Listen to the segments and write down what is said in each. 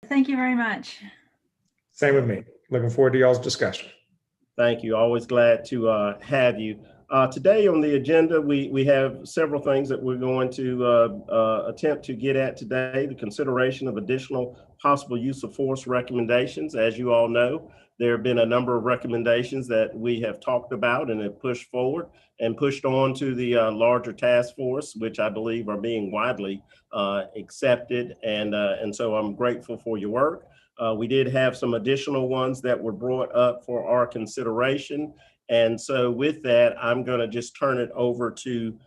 Thank you very much. Same with me. Looking forward to y'all's discussion. Thank you. Always glad to have you. Today on the agenda, we have several things that we're going to attempt to get at today. The consideration of additional possible use of force recommendations. As you all know, there have been a number of recommendations that we have talked about and have pushed forward and pushed on to the larger task force, which I believe are being widely accepted. And so I'm grateful for your work. We did have some additional ones that were brought up for our consideration. And so with that, I'm going to just turn it over to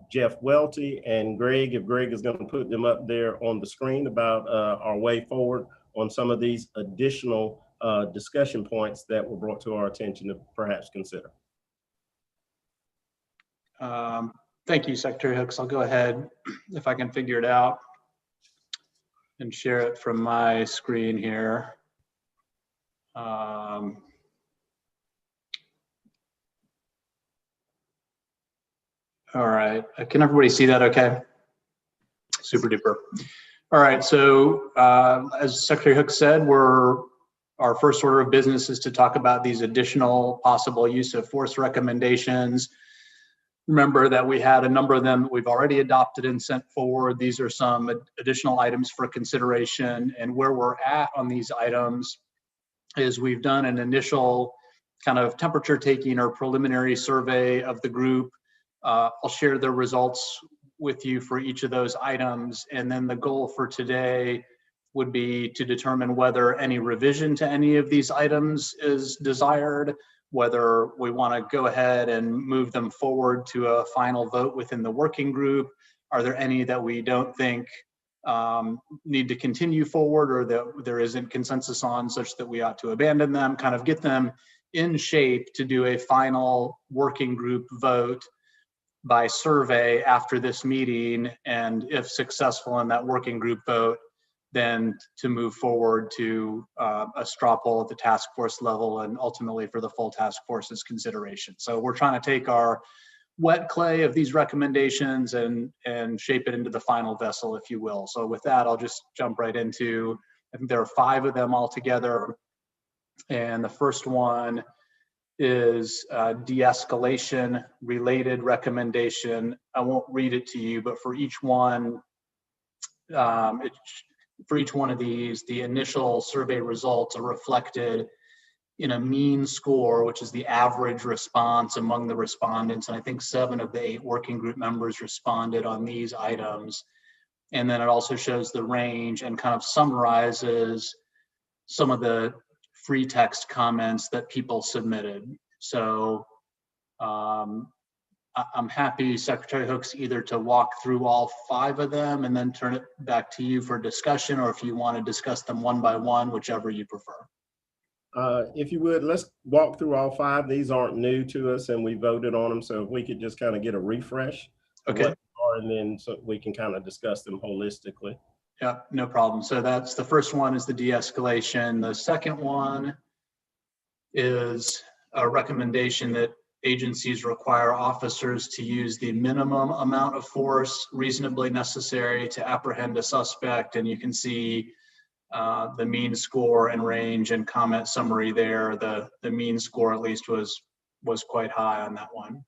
Jeff Welty and Greg, if Greg is going to put them up there on the screen about our way forward on some of these additional discussion points that were brought to our attention to perhaps consider. Thank you, Secretary Hooks. I'll go ahead if I can figure it out and share it from my screen here. All right, can everybody see that okay? Super duper. All right, so as Secretary Hooks said, our first order of business is to talk about these additional possible use of force recommendations. Remember that we had a number of them that we've already adopted and sent forward. These are some additional items for consideration, and where we're at on these items is we've done an initial kind of temperature taking or preliminary survey of the group. I'll share the results with you for each of those items, and then the goal for today would be to determine whether any revision to any of these items is desired, whether we want to go ahead and move them forward to a final vote within the working group. Are there any that we don't think need to continue forward or that there isn't consensus on such that we ought to abandon them, kind of get them in shape to do a final working group vote by survey after this meeting, and if successful in that working group vote, then to move forward to a straw poll at the task force level and ultimately for the full task force's consideration. So we're trying to take our wet clay of these recommendations and shape it into the final vessel, if you will. So with that, I'll just jump right into, I think there are 5 of them altogether. And the first one is de-escalation related recommendation. I won't read it to you, but for each one, for each one of these, the initial survey results are reflected in a mean score, which is the average response among the respondents. And I think 7 of the 8 working group members responded on these items. And then it also shows the range and kind of summarizes some of the free text comments that people submitted. So I'm happy, Secretary Hooks, either to walk through all 5 of them and then turn it back to you for discussion, or if you want to discuss them one by one, whichever you prefer. If you would, let's walk through all 5. These aren't new to us and we voted on them. So if we could just kind of get a refresh. Okay. And then so we can kind of discuss them holistically. Yeah, no problem. So that's the first one is the de-escalation. The second one is a recommendation that agencies require officers to use the minimum amount of force reasonably necessary to apprehend a suspect. And you can see the mean score and range and comment summary there. The mean score at least was quite high on that one.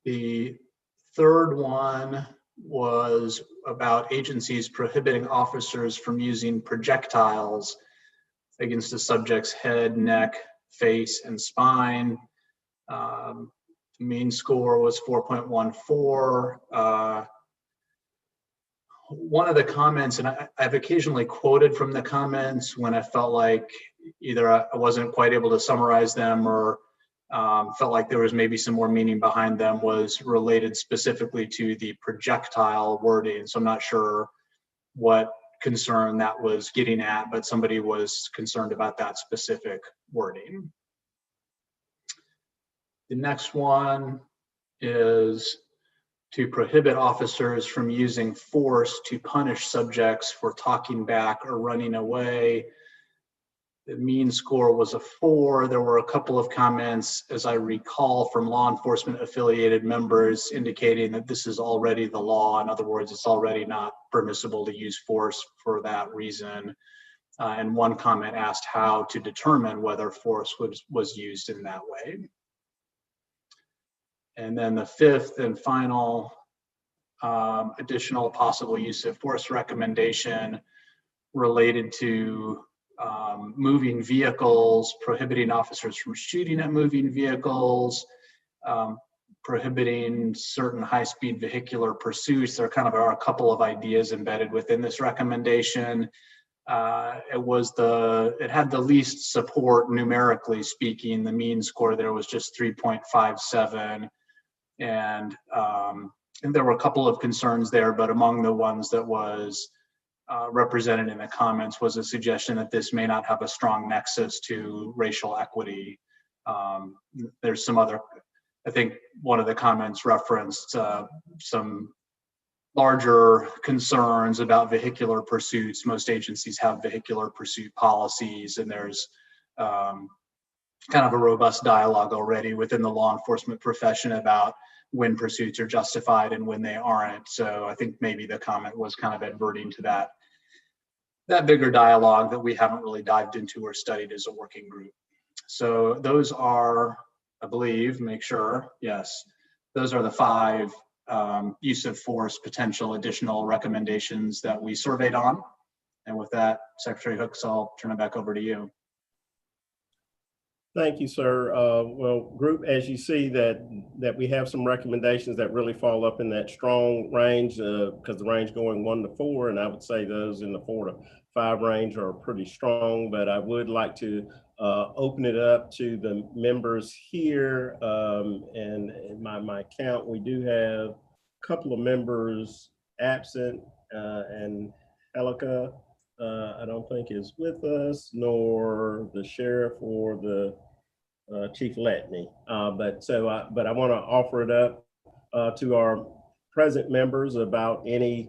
The third one was about agencies prohibiting officers from using projectiles against a subject's head, neck, face, and spine. The mean score was 4.14. One of the comments, and I've occasionally quoted from the comments when I felt like either I wasn't quite able to summarize them or felt like there was maybe some more meaning behind them, was related specifically to the projectile wording. So I'm not sure what concern that was getting at, but somebody was concerned about that specific wording. The next one is to prohibit officers from using force to punish subjects for talking back or running away. The mean score was a 4. There were a couple of comments, as I recall, from law enforcement affiliated members indicating that this is already the law. In other words, it's already not permissible to use force for that reason. And one comment asked how to determine whether force was used in that way. And then the fifth and final additional possible use of force recommendation related to moving vehicles, prohibiting officers from shooting at moving vehicles, prohibiting certain high-speed vehicular pursuits. There kind of are a couple of ideas embedded within this recommendation. It had the least support numerically speaking. The mean score there was just 3.57, and there were a couple of concerns there, but among the ones that was represented in the comments was a suggestion that this may not have a strong nexus to racial equity. There's some other, I think one of the comments referenced some larger concerns about vehicular pursuits. Most agencies have vehicular pursuit policies, and there's kind of a robust dialogue already within the law enforcement profession about when pursuits are justified and when they aren't. So I think maybe the comment was kind of adverting to that bigger dialogue that we haven't really dived into or studied as a working group. So those are, I believe, make sure, yes, those are the 5 use of force potential additional recommendations that we surveyed on. And with that, Secretary Hooks, I'll turn it back over to you. Thank you, sir. Well, group, as you see that we have some recommendations that really fall up in that strong range, because the range going 1 to 4, and I would say those in the 4 to 5 range are pretty strong. But I would like to open it up to the members here. And in my count, we do have a couple of members absent, and Elika, I don't think is with us, nor the sheriff or the Chief Letney. But I want to offer it up to our present members about any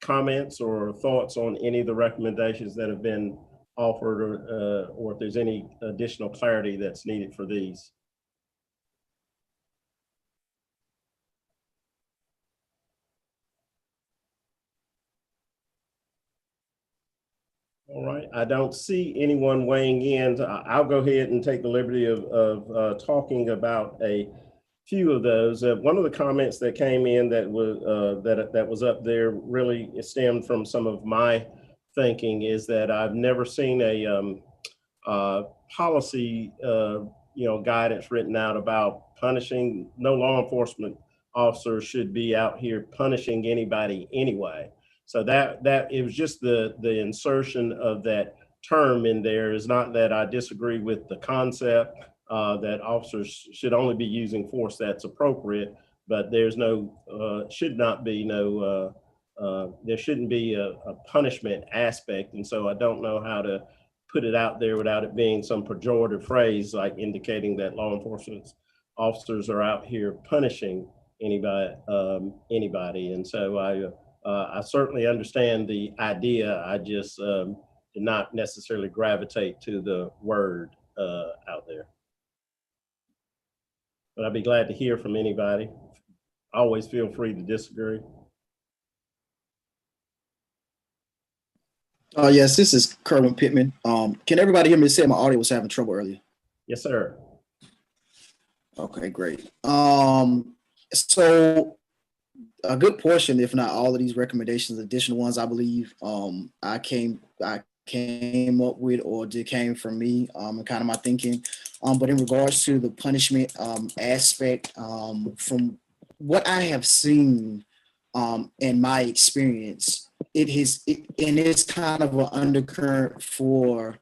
comments or thoughts on any of the recommendations that have been offered, or if there's any additional clarity that's needed for these. All right, I don't see anyone weighing in. I'll go ahead and take the liberty of talking about a few of those. One of the comments that came in that was up there really stemmed from some of my thinking, is that I've never seen a policy guidance written out about punishing. No law enforcement officer should be out here punishing anybody anyway. So that it was just the insertion of that term in there. Is not that I disagree with the concept that officers should only be using force that's appropriate, but there's no shouldn't be a punishment aspect. And so I don't know how to put it out there without it being some pejorative phrase like indicating that law enforcement officers are out here punishing anybody. And so I certainly understand the idea. I just did not necessarily gravitate to the word out there. But I'd be glad to hear from anybody. Always feel free to disagree. Yes, this is Kerwin Pittman. Can everybody hear me? Say my audio was having trouble earlier. Yes, sir. Okay, great. So a good portion, if not all of these recommendations, additional ones, I believe I came up with, or came from me, and kind of my thinking. But in regards to the punishment aspect, from what I have seen in my experience, it's kind of an undercurrent for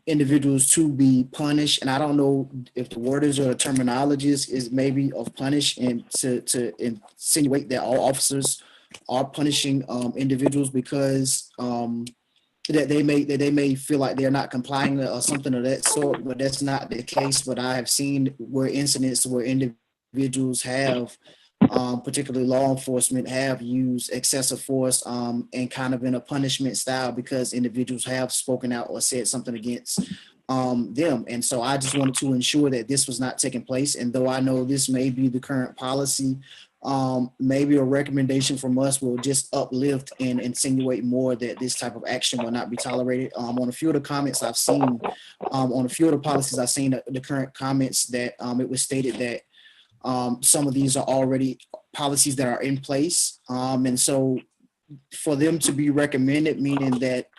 individuals to be punished. And I don't know if the wordage or the terminologies is maybe of punish, and to insinuate that all officers are punishing individuals because that they may feel like they're not complying or something of that sort, but that's not the case. But I have seen incidents where individuals have particularly law enforcement, have used excessive force and kind of in a punishment style because individuals have spoken out or said something against them. And so I just wanted to ensure that this was not taking place. And though I know this may be the current policy, maybe a recommendation from us will just uplift and insinuate more that this type of action will not be tolerated. On a few of the comments I've seen, on a few of the policies I've seen, the current comments that it was stated that some of these are already policies that are in place. And so for them to be recommended, meaning that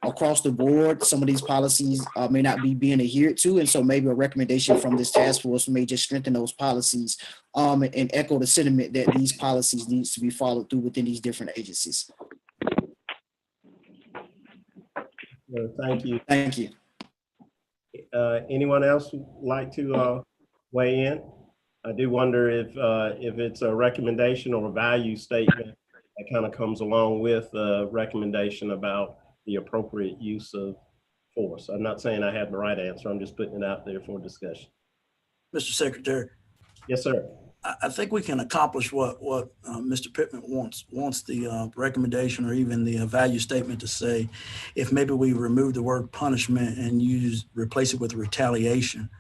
across the board, some of these policies may not be being adhered to. And so maybe a recommendation from this task force may just strengthen those policies and echo the sentiment that these policies needs to be followed through within these different agencies. Thank you. Thank you. Anyone else would like to weigh in? I do wonder if it's a recommendation or a value statement that kind of comes along with a recommendation about the appropriate use of force. I'm not saying I have the right answer. I'm just putting it out there for discussion. Mr. Secretary. Yes, sir. I think we can accomplish what Mr. Pittman wants the recommendation or even the value statement to say, if maybe we remove the word punishment and replace it with retaliation.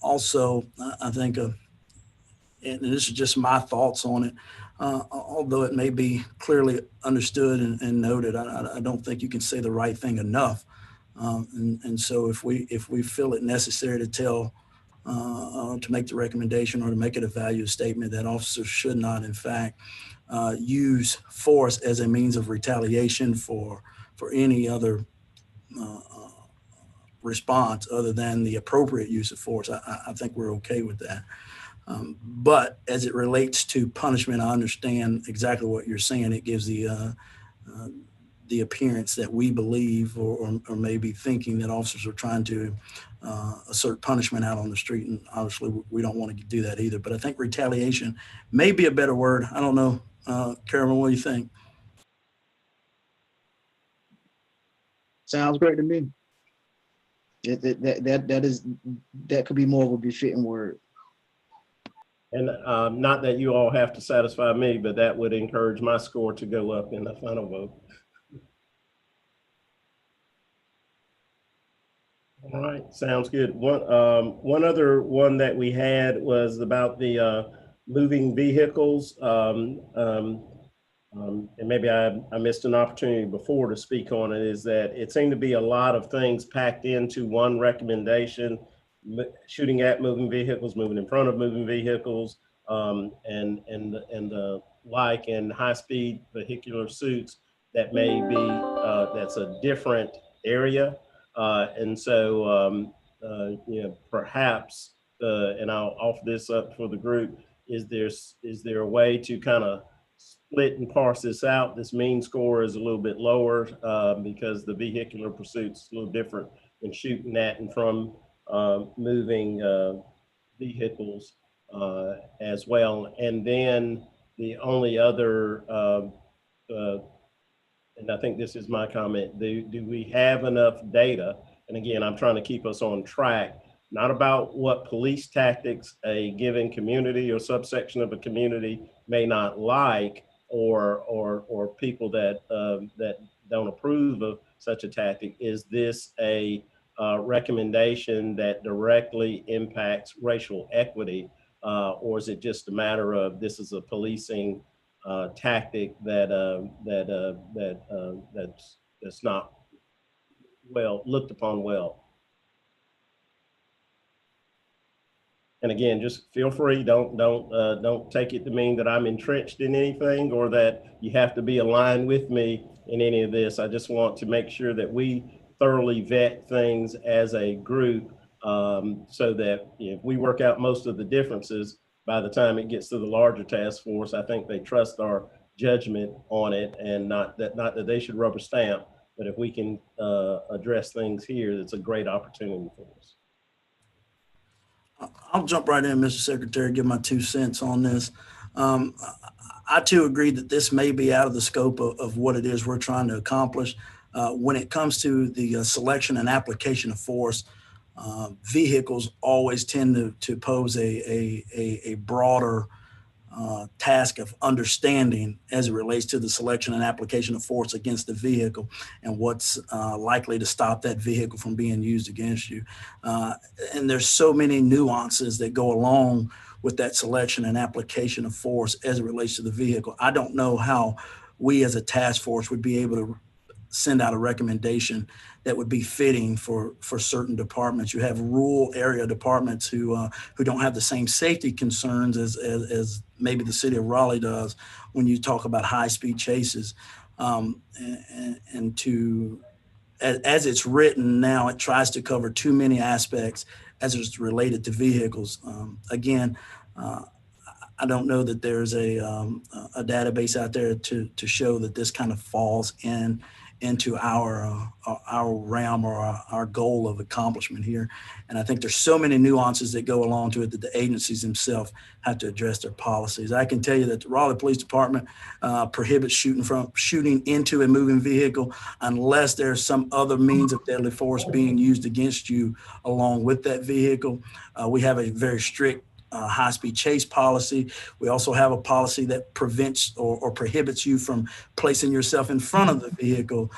Also, I think, and this is just my thoughts on it, although it may be clearly understood and noted, I don't think you can say the right thing enough. And so if we feel it necessary to tell, to make the recommendation or to make it a value statement that officers should not, in fact, use force as a means of retaliation for any other response other than the appropriate use of force, I think we're okay with that. But as it relates to punishment, I understand exactly what you're saying. It gives the appearance that we believe or maybe thinking that officers are trying to assert punishment out on the street. And obviously we don't want to do that either. But I think retaliation may be a better word. I don't know. Carolyn, what do you think? Sounds great to me. That could be more of a befitting word. And not that you all have to satisfy me, but that would encourage my score to go up in the final vote. All right, sounds good. One other one that we had was about the moving vehicles. And maybe I missed an opportunity before to speak on it, is that it seemed to be a lot of things packed into one recommendation: shooting at moving vehicles, moving in front of moving vehicles, and the like, and high-speed vehicular suits that may be, that's a different area. And so, perhaps, and I'll offer this up for the group, is there a way to kind of split and parse this out? This mean score is a little bit lower because the vehicular pursuit's a little different than shooting at and from moving vehicles as well. And then the only other, and I think this is my comment, do we have enough data? And again, I'm trying to keep us on track, not about what police tactics a given community or subsection of a community may not like, or people that that don't approve of such a tactic. Is this a recommendation that directly impacts racial equity, or is it just a matter of this is a policing tactic that's not well looked upon well? And again, just feel free. Don't take it to mean that I'm entrenched in anything or that you have to be aligned with me in any of this. I just want to make sure that we thoroughly vet things as a group, so that if we work out most of the differences, by the time it gets to the larger task force, I think they trust our judgment on it, and not that they should rubber stamp, but if we can address things here, it's a great opportunity for us. I'll jump right in, Mr. Secretary, give my 2 cents on this. I too agree that this may be out of the scope of what it is we're trying to accomplish. When it comes to the selection and application of force, vehicles always tend to pose a broader task of understanding as it relates to the selection and application of force against the vehicle and what's likely to stop that vehicle from being used against you. And there's so many nuances that go along with that selection and application of force as it relates to the vehicle. I don't know how we as a task force would be able to send out a recommendation that would be fitting for certain departments. You have rural area departments who don't have the same safety concerns as maybe the city of Raleigh does when you talk about high-speed chases. And to, as it's written now, it tries to cover too many aspects as it's related to vehicles. Again, I don't know that there's a database out there to show that this kind of falls into our realm or our goal of accomplishment here. And I think there's so many nuances that go along to it that the agencies themselves have to address their policies. I can tell you that the Raleigh Police Department prohibits shooting into a moving vehicle unless there's some other means of deadly force being used against you along with that vehicle. We have a very strict high-speed chase policy. We also have a policy that prevents or prohibits you from placing yourself in front of the vehicle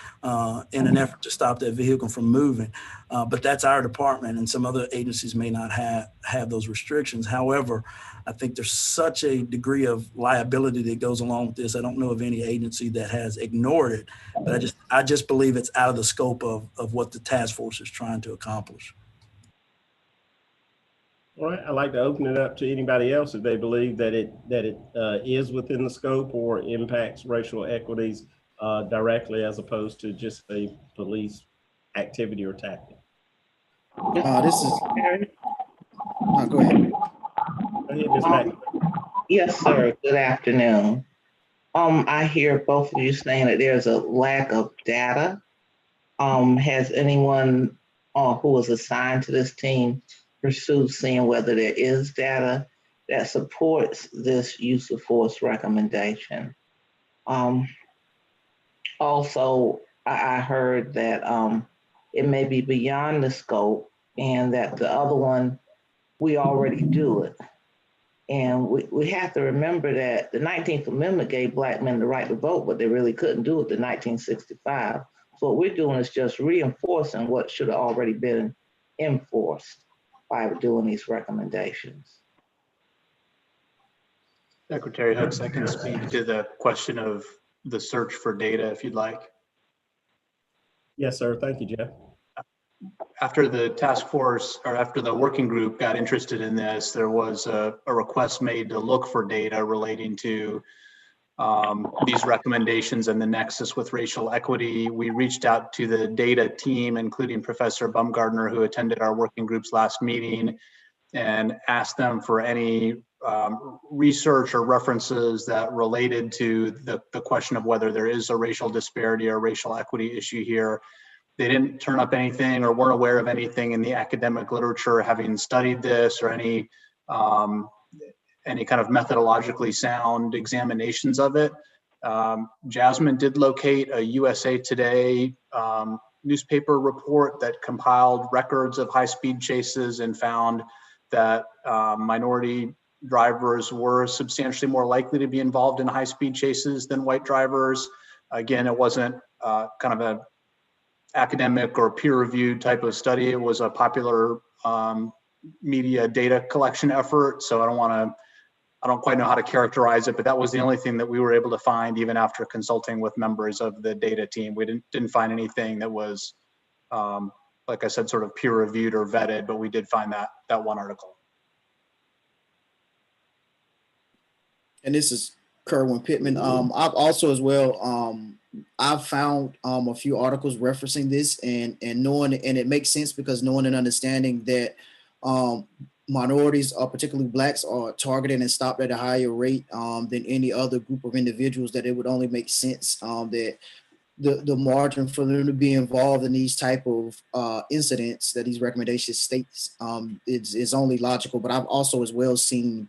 in an effort to stop that vehicle from moving. But that's our department, and some other agencies may not have those restrictions. However, I think there's such a degree of liability that goes along with this. I don't know of any agency that has ignored it, but I just believe it's out of the scope of what the task force is trying to accomplish. All right, I'd like to open it up to anybody else if they believe that it is within the scope or impacts racial equities directly as opposed to just a police activity or tactic. This is. Go ahead. Go ahead, Ms. Mack. Yes, sir. Good afternoon. I hear both of you saying that there's a lack of data. Has anyone who was assigned to this team pursued seeing whether there is data that supports this use of force recommendation? Also, I heard that it may be beyond the scope and that the other one, we already do it. And we have to remember that the 19th Amendment gave Black men the right to vote, but they really couldn't do it in 1965. So what we're doing is just reinforcing what should have already been enforced by doing these recommendations. Secretary Hooks, I can speak to the question of the search for data if you'd like. Yes, sir. Thank you, Jeff. After the task force or after the working group got interested in this, there was a request made to look for data relating to these recommendations and the nexus with racial equity. We reached out to the data team, including Professor Bumgardner, who attended our working group's last meeting, and asked them for any research or references that related to the question of whether there is a racial disparity or racial equity issue here. They didn't turn up anything or weren't aware of anything in the academic literature having studied this or any kind of methodologically sound examinations of it. Jasmine did locate a USA Today newspaper report that compiled records of high-speed chases and found that minority drivers were substantially more likely to be involved in high-speed chases than white drivers. Again, it wasn't kind of a academic or peer-reviewed type of study. It was a popular media data collection effort. So I don't quite know how to characterize it, but that was the only thing that we were able to find even after consulting with members of the data team. We didn't find anything that was, like I said, sort of peer-reviewed or vetted, but we did find that one article. And this is Kerwin Pittman. I've also as well, I've found a few articles referencing this and knowing, and it makes sense because knowing and understanding that minorities, particularly Blacks, are targeted and stopped at a higher rate than any other group of individuals, that it would only make sense that the margin for them to be involved in these type of incidents that these recommendations states is only logical. But I've also as well seen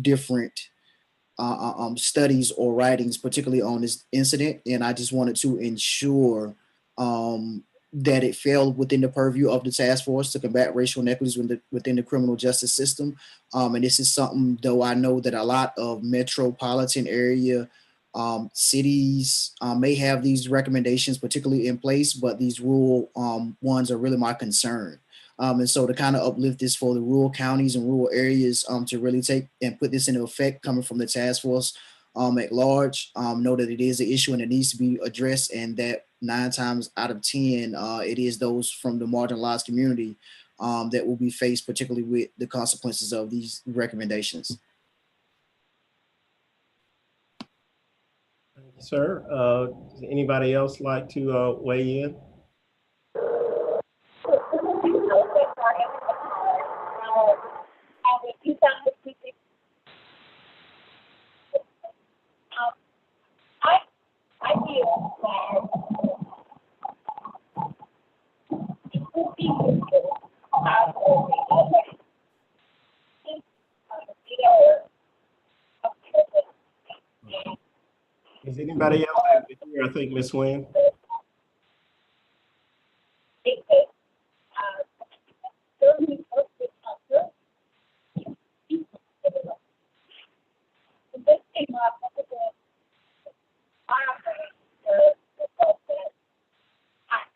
different studies or writings, particularly on this incident, and I just wanted to ensure that it fell within the purview of the task force to combat racial inequities within the criminal justice system. And this is something, though I know that a lot of metropolitan area cities may have these recommendations particularly in place, but these rural ones are really my concern. And so to kind of uplift this for the rural counties and rural areas to really take and put this into effect coming from the task force at large, know that it is an issue and it needs to be addressed, and that 9 times out of 10, it is those from the marginalized community that will be faced particularly with the consequences of these recommendations. Thank you, sir. Does anybody else like to weigh in? I feel Is anybody else here? I think Ms. Wynn. this came up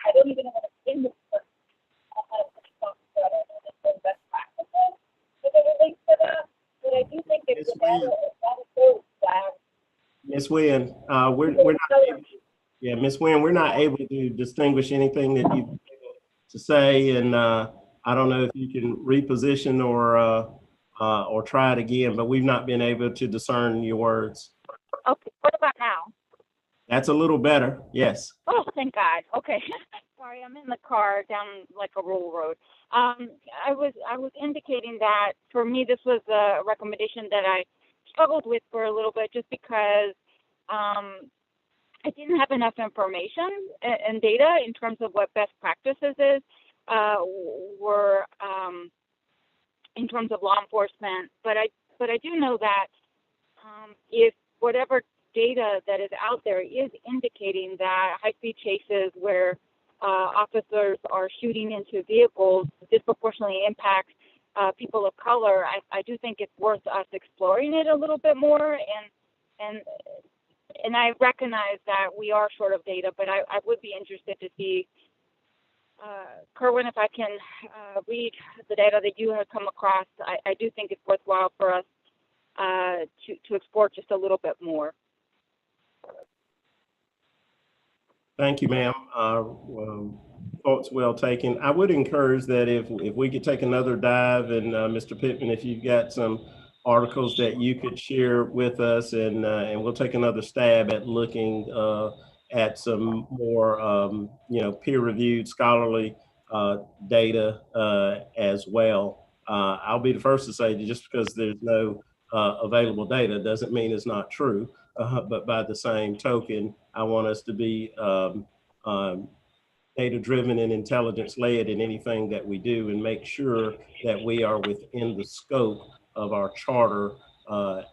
I don't even know what it's in this book. Best practices that it relates to that, but I do think it's Ms. Wynn, we're not able, yeah, Ms. Wynn, we're not able to distinguish anything that you to say, and I don't know if you can reposition or try it again, but we've not been able to discern your words. Okay, what about now? That's a little better, yes. Oh, thank God. Okay. Sorry, I'm in the car down like a rural road. I was indicating that for me, this was a recommendation that I struggled with for a little bit, just because I didn't have enough information and data in terms of what best practices were in terms of law enforcement. But I do know that if whatever data that is out there is indicating that high-speed chases where officers are shooting into vehicles disproportionately impact people of color, I do think it's worth us exploring it a little bit more. And I recognize that we are short of data, but I would be interested to see, Kerwin, if I can read the data that you have come across. I do think it's worthwhile for us to explore just a little bit more. Thank you, ma'am. Thoughts well taken. I would encourage that if we could take another dive, and Mr. Pittman, if you've got some articles that you could share with us, and we'll take another stab at looking at some more, peer-reviewed scholarly data as well. I'll be the first to say that just because there's no available data doesn't mean it's not true. But by the same token, I want us to be data-driven and intelligence-led in anything that we do, and make sure that we are within the scope of our charter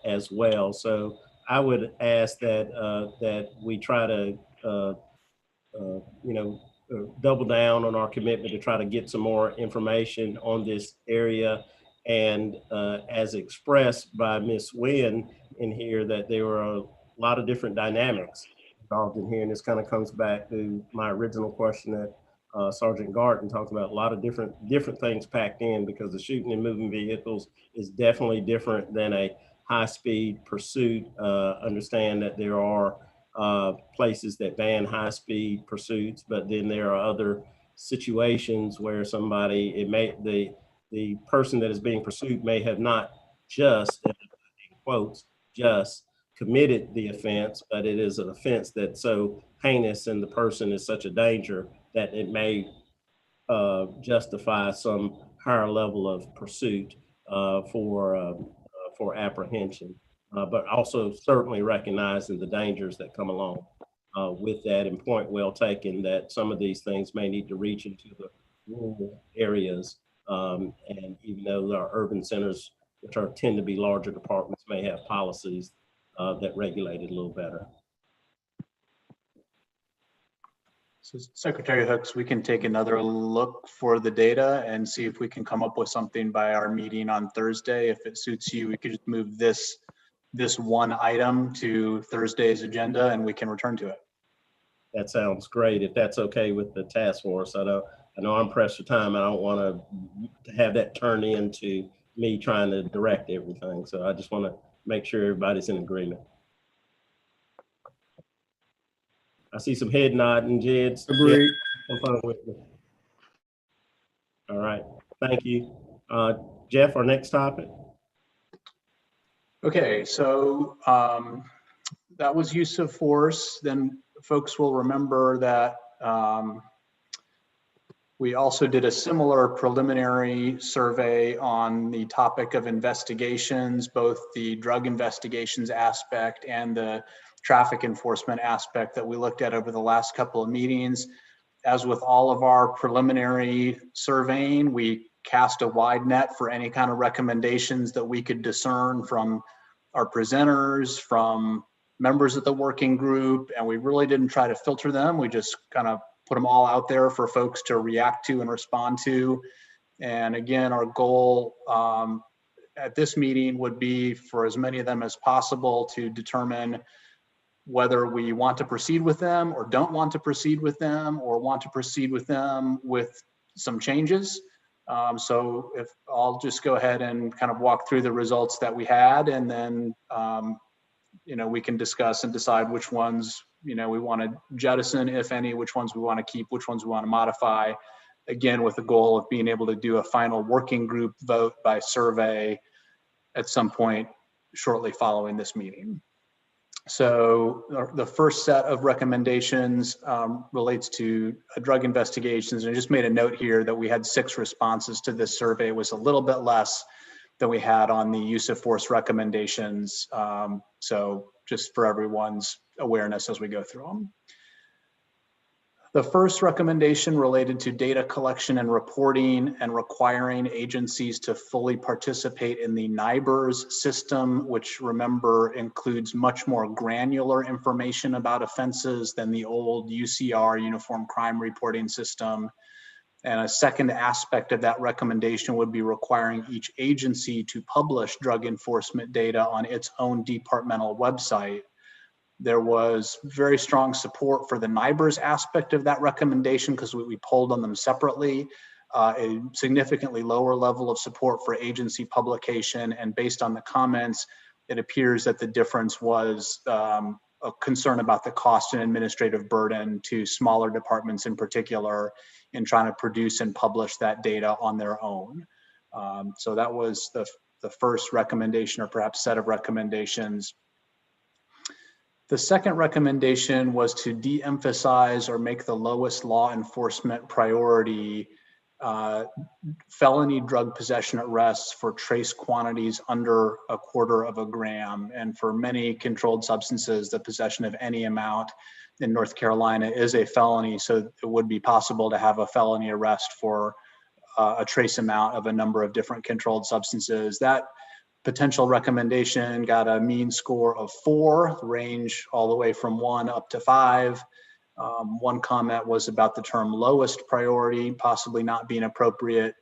as well. So I would ask that we try to double down on our commitment to try to get some more information on this area. And as expressed by Ms. Wynn in here, that there were a lot of different dynamics involved in here. And this kind of comes back to my original question that Sergeant Garton talked about, a lot of different things packed in, because the shooting and moving vehicles is definitely different than a high-speed pursuit. Understand that there are places that ban high-speed pursuits, but then there are other situations where the person that is being pursued may have not just, in quotes, just committed the offense, but it is an offense that's so heinous and the person is such a danger that it may justify some higher level of pursuit for apprehension, but also certainly recognizing the dangers that come along with that. And point well taken that some of these things may need to reach into the rural areas. And even though our urban centers, which tend to be larger departments, may have policies that regulate it a little better. So Secretary Hooks, we can take another look for the data and see if we can come up with something by our meeting on Thursday. If it suits you, we could just move this one item to Thursday's agenda and we can return to it. That sounds great. If that's okay with the task force, I know I'm pressed for time. I don't want to have that turn into me trying to direct everything. So I just want to make sure everybody's in agreement. I see some head nodding, Jed. Agreed. Confirm with me. All right, thank you. Jeff, our next topic. Okay, so that was use of force. Then folks will remember that we also did a similar preliminary survey on the topic of investigations, both the drug investigations aspect and the traffic enforcement aspect that we looked at over the last couple of meetings. As with all of our preliminary surveying, we cast a wide net for any kind of recommendations that we could discern from our presenters, from members of the working group, and we really didn't try to filter them. We just kind of put them all out there for folks to react to and respond to. And again, our goal at this meeting would be for as many of them as possible to determine whether we want to proceed with them or don't want to proceed with them or want to proceed with them with some changes. So if I'll just go ahead and kind of walk through the results that we had, and then we can discuss and decide which ones we want to jettison, if any, which ones we want to keep, which ones we want to modify, again with the goal of being able to do a final working group vote by survey at some point shortly following this meeting. So the first set of recommendations relates to drug investigations, and I just made a note here that we had 6 responses to this survey. It was a little bit less than we had on the use of force recommendations. So just for everyone's awareness as we go through them. The first recommendation related to data collection and reporting and requiring agencies to fully participate in the NIBRS system, which remember includes much more granular information about offenses than the old UCR, Uniform Crime Reporting System. And a second aspect of that recommendation would be requiring each agency to publish drug enforcement data on its own departmental website. There was very strong support for the NIBRS aspect of that recommendation because we polled on them separately, a significantly lower level of support for agency publication. And based on the comments, it appears that the difference was a concern about the cost and administrative burden to smaller departments in particular in trying to produce and publish that data on their own. So that was the first recommendation, or perhaps set of recommendations. The second recommendation was to de-emphasize or make the lowest law enforcement priority felony drug possession arrests for trace quantities under 1/4 gram. And for many controlled substances, the possession of any amount in North Carolina is a felony. So it would be possible to have a felony arrest for a trace amount of a number of different controlled substances. That potential recommendation got a mean score of 4, range all the way from 1 up to 5. One comment was about the term lowest priority possibly not being appropriate.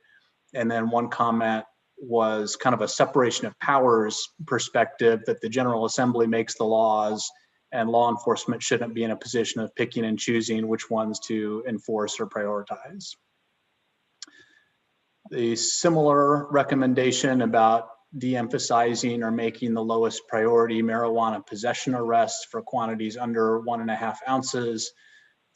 And then one comment was kind of a separation of powers perspective, that the General Assembly makes the laws and law enforcement shouldn't be in a position of picking and choosing which ones to enforce or prioritize. The similar recommendation about de-emphasizing or making the lowest priority marijuana possession arrests for quantities under 1.5 ounces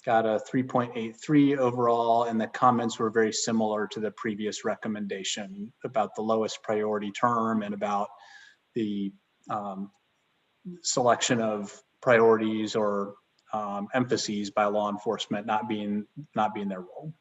got a 3.83 overall, and the comments were very similar to the previous recommendation about the lowest priority term and about the selection of priorities or emphases by law enforcement not being their role.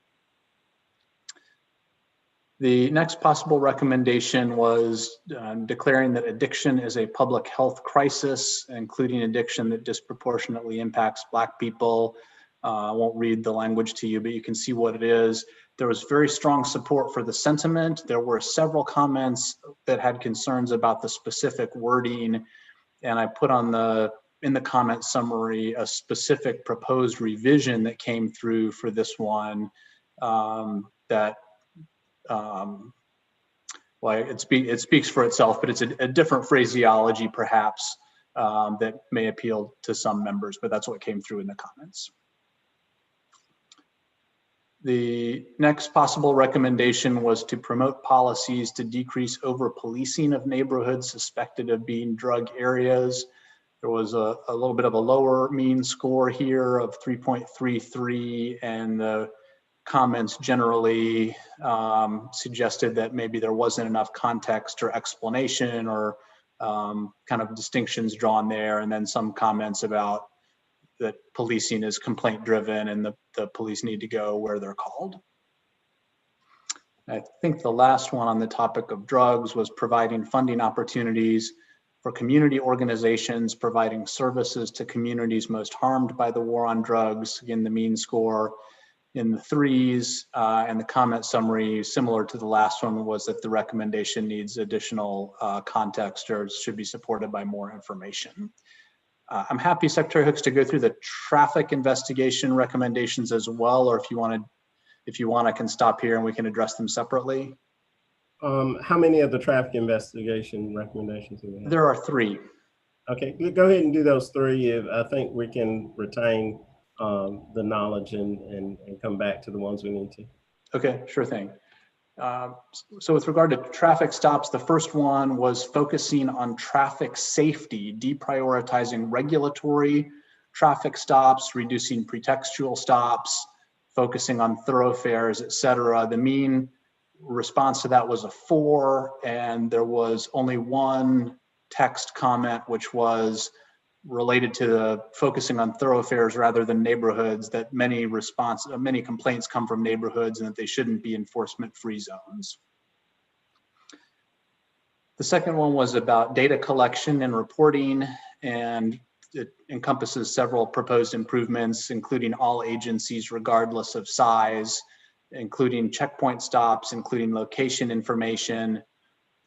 The next possible recommendation was declaring that addiction is a public health crisis, including addiction that disproportionately impacts Black people. I won't read the language to you, but you can see what it is. There was very strong support for the sentiment. There were several comments that had concerns about the specific wording, and I put on the in the comment summary a specific proposed revision that came through for this one that well, it speaks for itself, but it's a different phraseology perhaps that may appeal to some members, but that's what came through in the comments. The next possible recommendation was to promote policies to decrease over-policing of neighborhoods suspected of being drug areas. There was a little bit of a lower mean score here of 3.33, and the comments generally suggested that maybe there wasn't enough context or explanation or kind of distinctions drawn there, and then some comments about that policing is complaint driven and the police need to go where they're called. I think the last one on the topic of drugs was providing funding opportunities for community organizations providing services to communities most harmed by the war on drugs. Again, the mean score in the 3s, and the comment summary, similar to the last one, was that the recommendation needs additional context or should be supported by more information. I'm happy, Secretary Hooks, to go through the traffic investigation recommendations as well, or if you want, I can stop here and we can address them separately. How many of the traffic investigation recommendations do we have? There are 3. Okay, go ahead and do those 3. I think we can retain the knowledge and come back to the ones we need to. Okay, sure thing. So with regard to traffic stops, the first one was focusing on traffic safety, deprioritizing regulatory traffic stops, reducing pretextual stops, focusing on thoroughfares, et cetera. The mean response to that was a 4, and there was only one text comment, which was related to the focusing on thoroughfares rather than neighborhoods, that many complaints come from neighborhoods and that they shouldn't be enforcement-free zones. The second one was about data collection and reporting, and it encompasses several proposed improvements, including all agencies regardless of size, including checkpoint stops, including location information,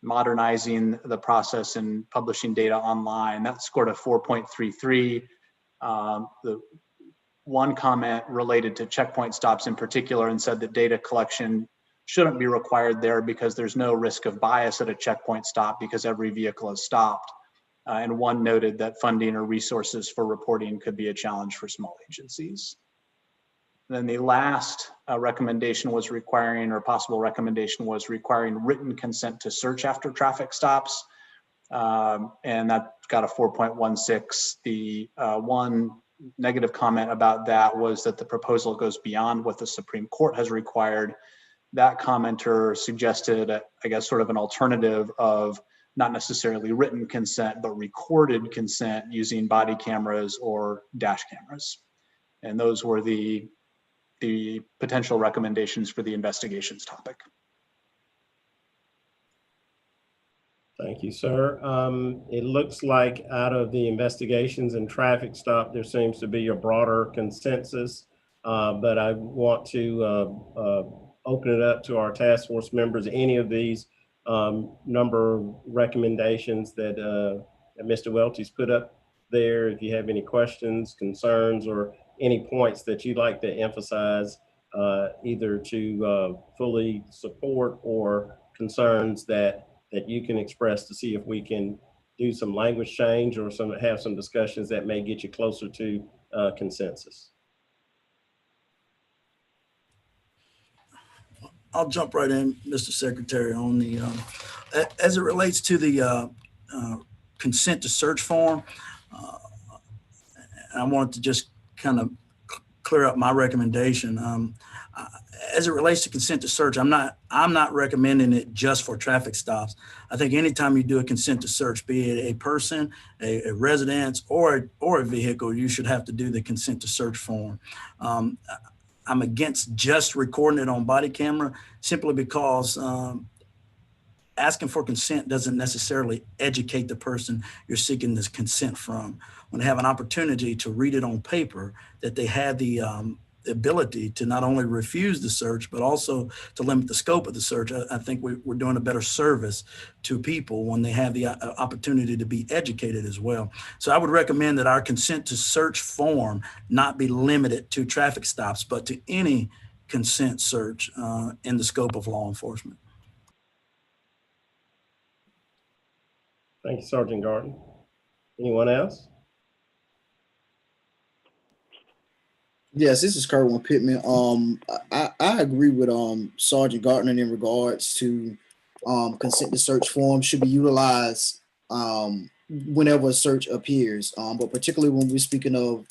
modernizing the process and publishing data online. That scored a 4.33. The one comment related to checkpoint stops in particular and said that data collection shouldn't be required there because there's no risk of bias at a checkpoint stop because every vehicle is stopped. And one noted that funding or resources for reporting could be a challenge for small agencies. Then the last recommendation was requiring, or possible recommendation was requiring written consent to search after traffic stops. And that got a 4.16. The one negative comment about that was that the proposal goes beyond what the Supreme Court has required. That commenter suggested, I guess, sort of an alternative of not necessarily written consent, but recorded consent using body cameras or dash cameras. And those were the potential recommendations for the investigations topic. Thank you, sir. It looks like out of the investigations and traffic stop, there seems to be a broader consensus, but I want to open it up to our task force members. Any of these number of recommendations that Mr. Welty's put up there, if you have any questions, concerns, or any points that you'd like to emphasize, either to fully support or concerns that you can express to see if we can do some language change or have some discussions that may get you closer to consensus. I'll jump right in, Mr. Secretary, on the, as it relates to the consent to search form. I wanted to just kind of clear up my recommendation. As it relates to consent to search, I'm not recommending it just for traffic stops. I think anytime you do a consent to search, be it a person, a residence, or a vehicle, you should have to do the consent to search form. I'm against just recording it on body camera simply because asking for consent doesn't necessarily educate the person you're seeking this consent from. When they have an opportunity to read it on paper, that they have the the ability to not only refuse the search, but also to limit the scope of the search, I think we're doing a better service to people when they have the opportunity to be educated as well. So I would recommend that our consent to search form not be limited to traffic stops, but to any consent search in the scope of law enforcement. Thank you, Sergeant Garden. Anyone else? Yes, this is Kerwin Pittman. I agree with Sergeant Gardner in regards to consent to search form should be utilized whenever a search appears. But particularly when we're speaking of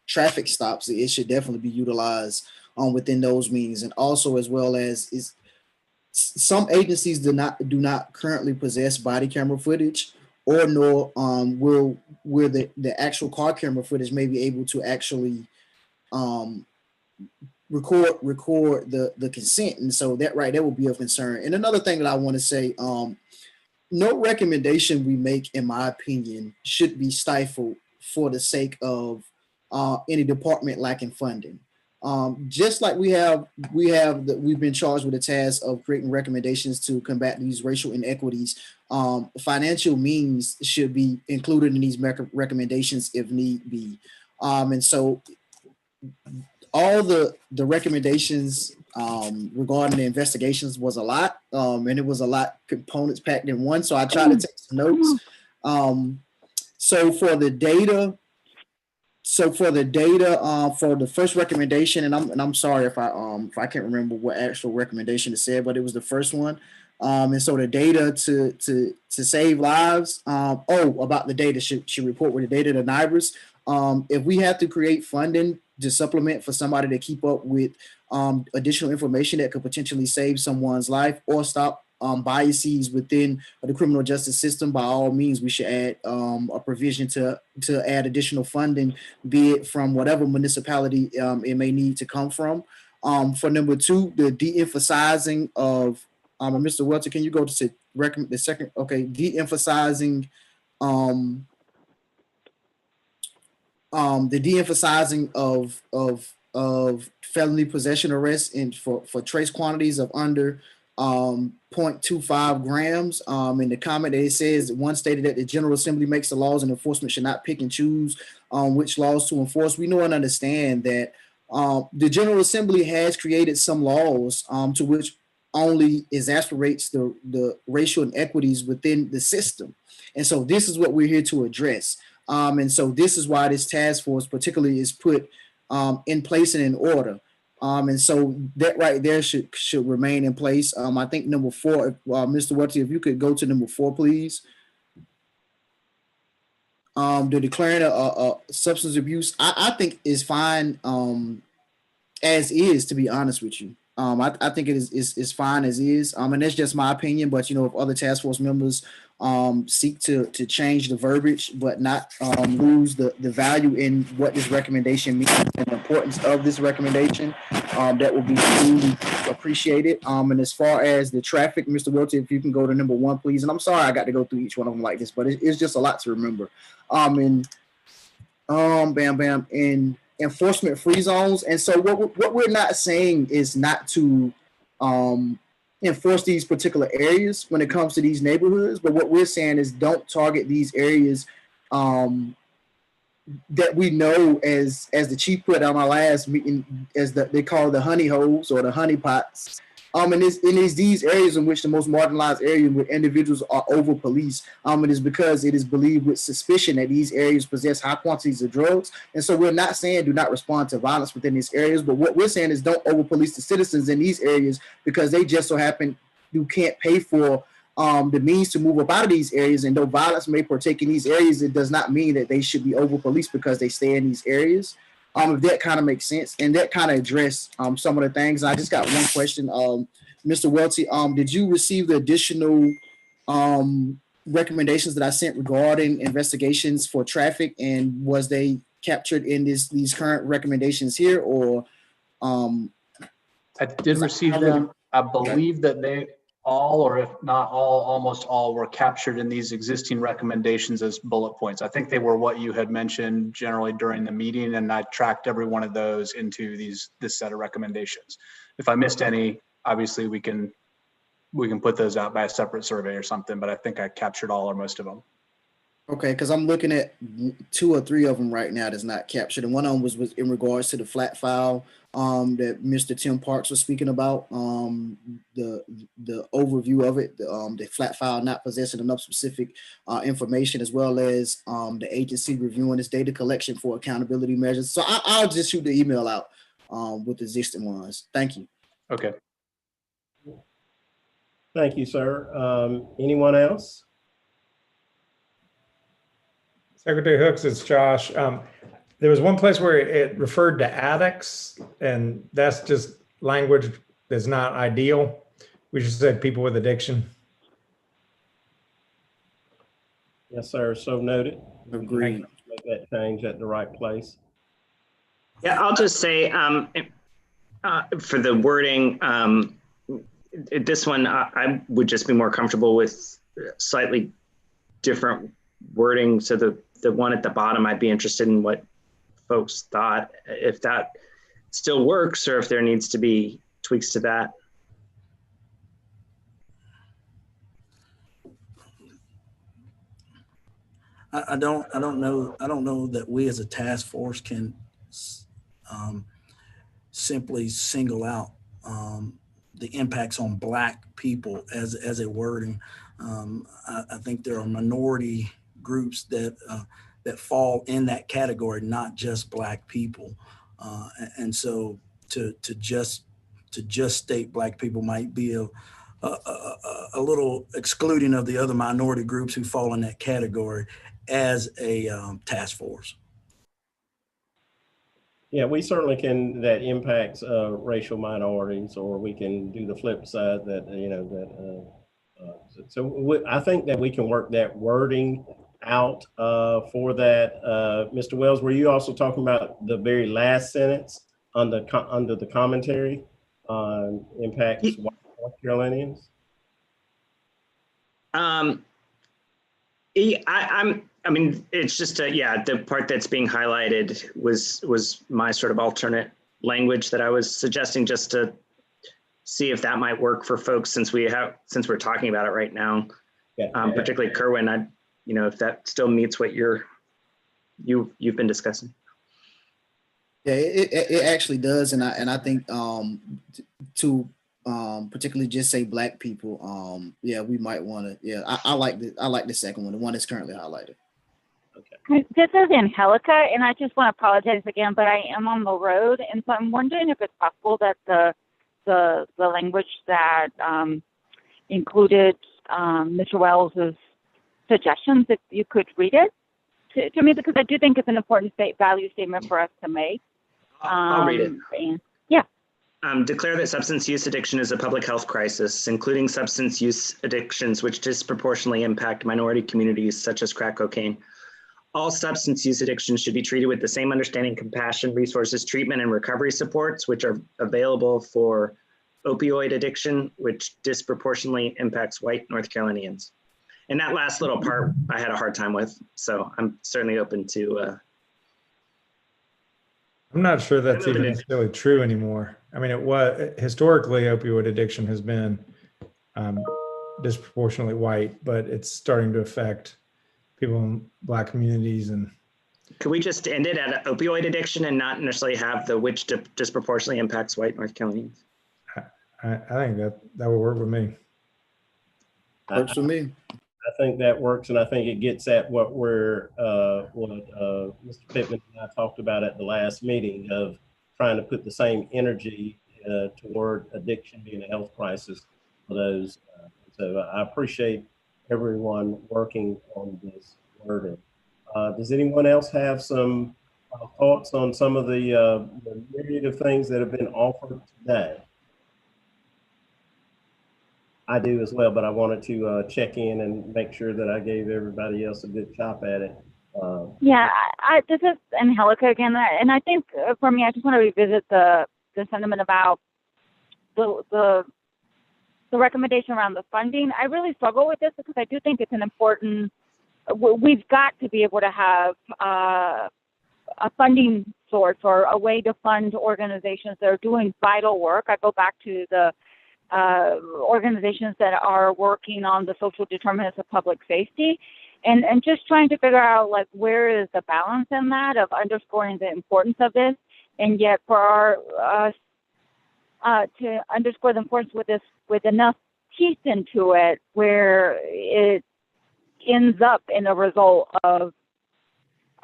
traffic stops, it should definitely be utilized within those means, and also as well as some agencies do not currently possess body camera footage, or nor will the actual car camera footage may be able to actually record the consent. And so that will be of concern. And another thing that I want to say, no recommendation we make, in my opinion, should be stifled for the sake of any department lacking funding. Just like we've been charged with the task of creating recommendations to combat these racial inequities. Financial means should be included in these recommendations if need be. And so all the recommendations regarding the investigations was a lot, and it was a lot components packed in one. So I tried to take some notes. So for the data, for the first recommendation, and I'm sorry if I can't remember what actual recommendation it said, but it was the first one. And so the data to save lives. About the data should report with the data to NIBRS. If we have to create funding to supplement for somebody to keep up with additional information that could potentially save someone's life or stop biases within the criminal justice system, by all means, we should add a provision to add additional funding, be it from whatever municipality it may need to come from. For number two, the de-emphasizing of, Mr. Welter, can you go to the second? Okay, de-emphasizing the de-emphasizing of felony possession arrests for trace quantities of under 0.25 grams. In the comment that it says, one stated that the General Assembly makes the laws and enforcement should not pick and choose which laws to enforce. We know and understand that the General Assembly has created some laws to which only exacerbates the racial inequities within the system. And so this is what we're here to address. And so this is why this task force particularly is put in place and in order. And so that right there should remain in place. I think number 4, Mr. Welty, if you could go to number 4, please. The declaring a substance abuse, I think is fine as is, to be honest with you. I think it is fine as is. And that's just my opinion, but if other task force members seek to change the verbiage, but not lose the value in what this recommendation means and the importance of this recommendation, that will be truly appreciated. And as far as the traffic, Mr. Welty, if you can go to number 1, please. And I'm sorry I got to go through each one of them like this, but it's just a lot to remember. In enforcement free zones. And so what we're not saying is not to enforce these particular areas when it comes to these neighborhoods, but what we're saying is don't target these areas that we know, as the chief put on our last meeting, as they call the honey holes or the honey pots. And it's these areas in which the most marginalized area where individuals are over policed. It is because it is believed with suspicion that these areas possess high quantities of drugs. And so we're not saying do not respond to violence within these areas, but what we're saying is don't over police the citizens in these areas because they just so happen you can't pay for the means to move up out of these areas. And though violence may partake in these areas, it does not mean that they should be over policed because they stay in these areas. If that kind of makes sense, and that kind of addressed some of the things. I just got one question, Mr. Welty. Did you receive the additional recommendations that I sent regarding investigations for traffic, and was they captured in these current recommendations here, or? I did receive them. I believe that they all, or if not all, almost all were captured in these existing recommendations as bullet points. I think they were what you had mentioned generally during the meeting, and I tracked every one of those into this set of recommendations. If I missed any, obviously we can put those out by a separate survey or something, but I think I captured all or most of them. Okay, because I'm looking at 2 or 3 of them right now that's not captured, and one of them was in regards to the flat file that Mr. Tim Parks was speaking about. The overview of it, the flat file not possessing enough specific information, as well as the agency reviewing its data collection for accountability measures. So I'll just shoot the email out with existing ones. Thank you. Okay. Thank you, sir. Anyone else? Secretary Hooks, it's Josh. There was one place where it referred to addicts, and that's just language that's not ideal. We just said people with addiction. Yes, sir. So noted. Agreed. Make that change at the right place. Yeah, I'll just say for the wording, this one, I would just be more comfortable with slightly different wording. So the one at the bottom, I'd be interested in what folks thought, if that still works or if there needs to be tweaks to that. I don't know that we as a task force can simply single out the impacts on Black people as a wording. I think there are minority groups that fall in that category, not just Black people, and so to just state Black people might be a little excluding of the other minority groups who fall in that category as a task force. Yeah, we certainly can, that impacts racial minorities, or we can do the flip side that, I think that we can work that wording out for that. Mr. Wells, were you also talking about the very last sentence under the commentary on impacts white North Carolinians? I mean, it's just the part that's being highlighted was my sort of alternate language that I was suggesting, just to see if that might work for folks, since we're talking about it right now. Yeah. Particularly Kerwin, if that still meets what you've been discussing. Yeah, it actually does, and I think to particularly just say Black people, we might want to. Yeah, I like the second one, the one that's currently highlighted. Okay. This is Angelica, and I just want to apologize again, but I am on the road, and so I'm wondering if it's possible that the language that included Mr. Wells's suggestions, if you could read it to me, because I do think it's an important value statement for us to make. I'll read it. And, yeah. Declare that substance use addiction is a public health crisis, including substance use addictions which disproportionately impact minority communities such as crack cocaine. All substance use addictions should be treated with the same understanding, compassion, resources, treatment, and recovery supports which are available for opioid addiction, which disproportionately impacts white North Carolinians. And that last little part I had a hard time with, so I'm certainly open to. I'm not sure that's even necessarily true anymore. I mean, it was historically opioid addiction has been disproportionately white, but it's starting to affect people in Black communities. And could we just end it at opioid addiction and not necessarily have the which disproportionately impacts white North Carolinians? I think that will work with me. Works for me. I think that works, and I think it gets at what Mr. Pittman and I talked about at the last meeting, of trying to put the same energy toward addiction being a health crisis for those. So I appreciate everyone working on this wording. Does anyone else have some thoughts on some of the myriad of things that have been offered today? I do as well, but I wanted to check in and make sure that I gave everybody else a good chop at it. This is Angelica again, and I think for me, I just want to revisit the sentiment about the the recommendation around the funding, I really struggle with this because I do think it's an important, we've got to be able to have a funding source or a way to fund organizations that are doing vital work. I go back to the organizations that are working on the social determinants of public safety, and just trying to figure out like where is the balance in that of underscoring the importance of this, and yet for us to underscore the importance with this with enough teeth into it where it ends up in a result of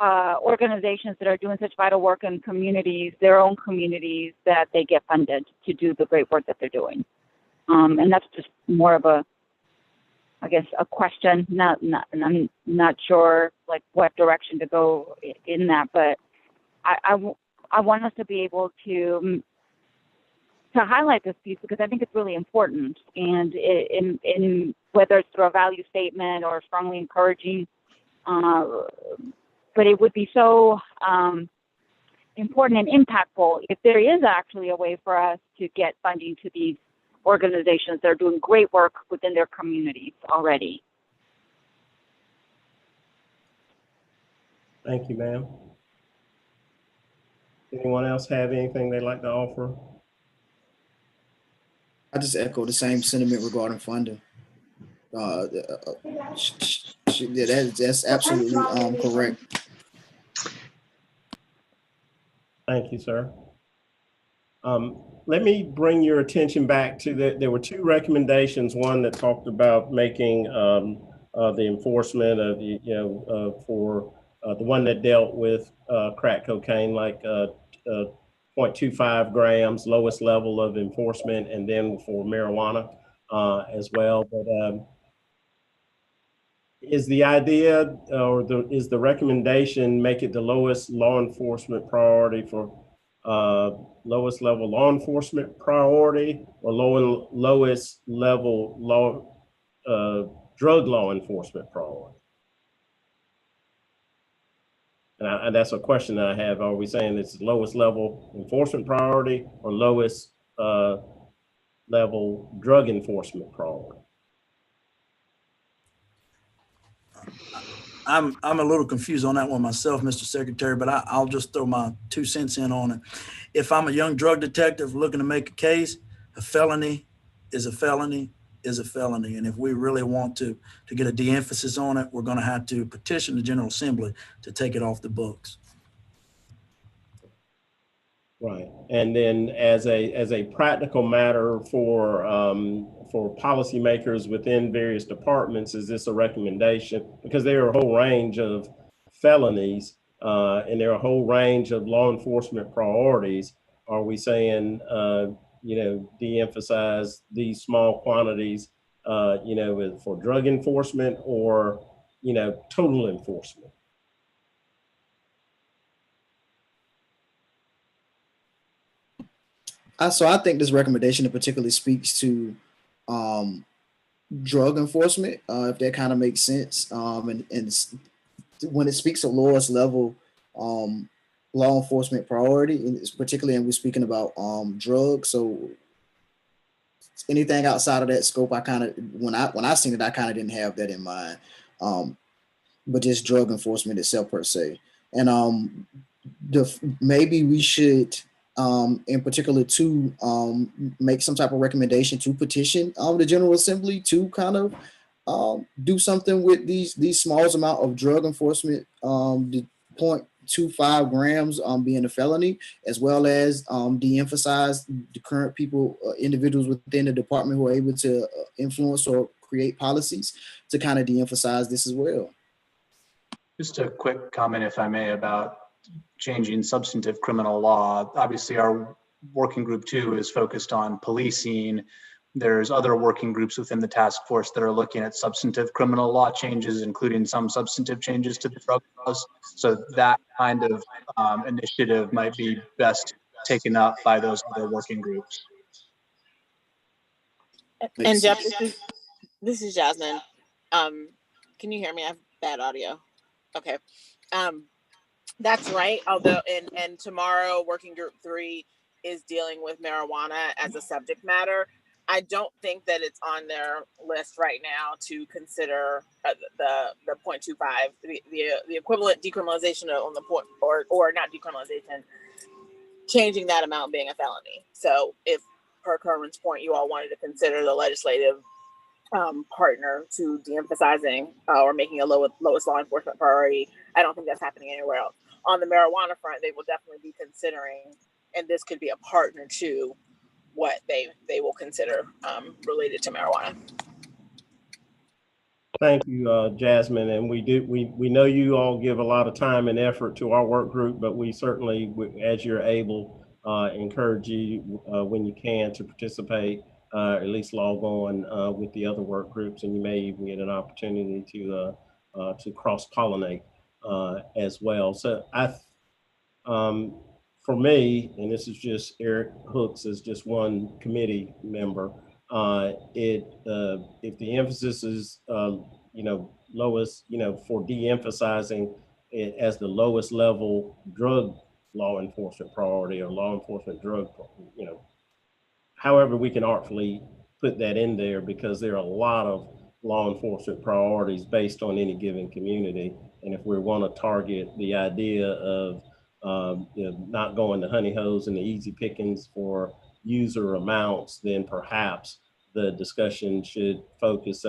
organizations that are doing such vital work in communities, their own communities, that they get funded to do the great work that they're doing. And that's just more of a, I guess, a question. And I'm not sure like what direction to go in that, but I want us to be able to highlight this piece because I think it's really important. And in whether it's through a value statement or strongly encouraging, but it would be so important and impactful if there is actually a way for us to get funding to these organizations that are doing great work within their communities already. Thank you, ma'am. Anyone else have anything they'd like to offer? I just echo the same sentiment regarding funding. That's absolutely correct. Thank you, sir. Let me bring your attention back to there were two recommendations. One that talked about making the enforcement of for the one that dealt with crack cocaine, like 0.25 grams, lowest level of enforcement, and then for marijuana as well. But is the idea is the recommendation make it the lowest law enforcement priority for lowest level law enforcement priority, or lowest level drug law enforcement priority? And that's a question that I have. Are we saying it's lowest level enforcement priority or lowest level drug enforcement priority? I'm a little confused on that one myself, Mr. Secretary, but I'll just throw my 2 cents in on it. If I'm a young drug detective looking to make a case, a felony is a felony is a felony. And if we really want to get a de-emphasis on it, we're going to have to petition the General Assembly to take it off the books. Right. And then as a practical matter for policymakers within various departments, is this a recommendation? Because there are a whole range of felonies and there are a whole range of law enforcement priorities. Are we saying, de-emphasize these small quantities, for drug enforcement, or, total enforcement? So I think this recommendation particularly speaks to drug enforcement, if that kind of makes sense. And when it speaks of lowest level law enforcement priority, and it's particularly, and we're speaking about drugs. So anything outside of that scope, I kind of, when I seen it, I kind of didn't have that in mind. But just drug enforcement itself per se. And maybe we should, in particular, to make some type of recommendation to petition the General Assembly to kind of do something with these small amount of drug enforcement, the 0.25 grams being a felony, as well as de-emphasize the current individuals within the department who are able to influence or create policies to kind of de-emphasize this as well. Just a quick comment, if I may, about changing substantive criminal law. Obviously, our working group 2 is focused on policing. There's other working groups within the task force that are looking at substantive criminal law changes, including some substantive changes to the drug laws. So that kind of initiative might be best taken up by those other working groups. And Jeff, this is Jasmine. Can you hear me? I have bad audio. Okay. That's right. Although, and tomorrow, working group 3 is dealing with marijuana as a subject matter. I don't think that it's on their list right now to consider the 0.25, the equivalent decriminalization on the point, or not decriminalization, changing that amount being a felony. So if, per Kerwin's point, you all wanted to consider the legislative partner to de-emphasizing or making a lowest law enforcement priority, I don't think that's happening anywhere else. On the marijuana front, they will definitely be considering, and this could be a partner to what they will consider related to marijuana. Thank you, Jasmine. And we know you all give a lot of time and effort to our work group, but we certainly, as you're able, encourage you when you can to participate, at least log on with the other work groups, and you may even get an opportunity to cross-pollinate as well. So for me, and this is just Eric Hooks as just one committee member, if the emphasis is lowest, for de-emphasizing it as the lowest level drug law enforcement priority or law enforcement drug, however we can artfully put that in there, because there are a lot of law enforcement priorities based on any given community. And if we want to target the idea of not going to honey holes and the easy pickings for user amounts, then perhaps the discussion should focus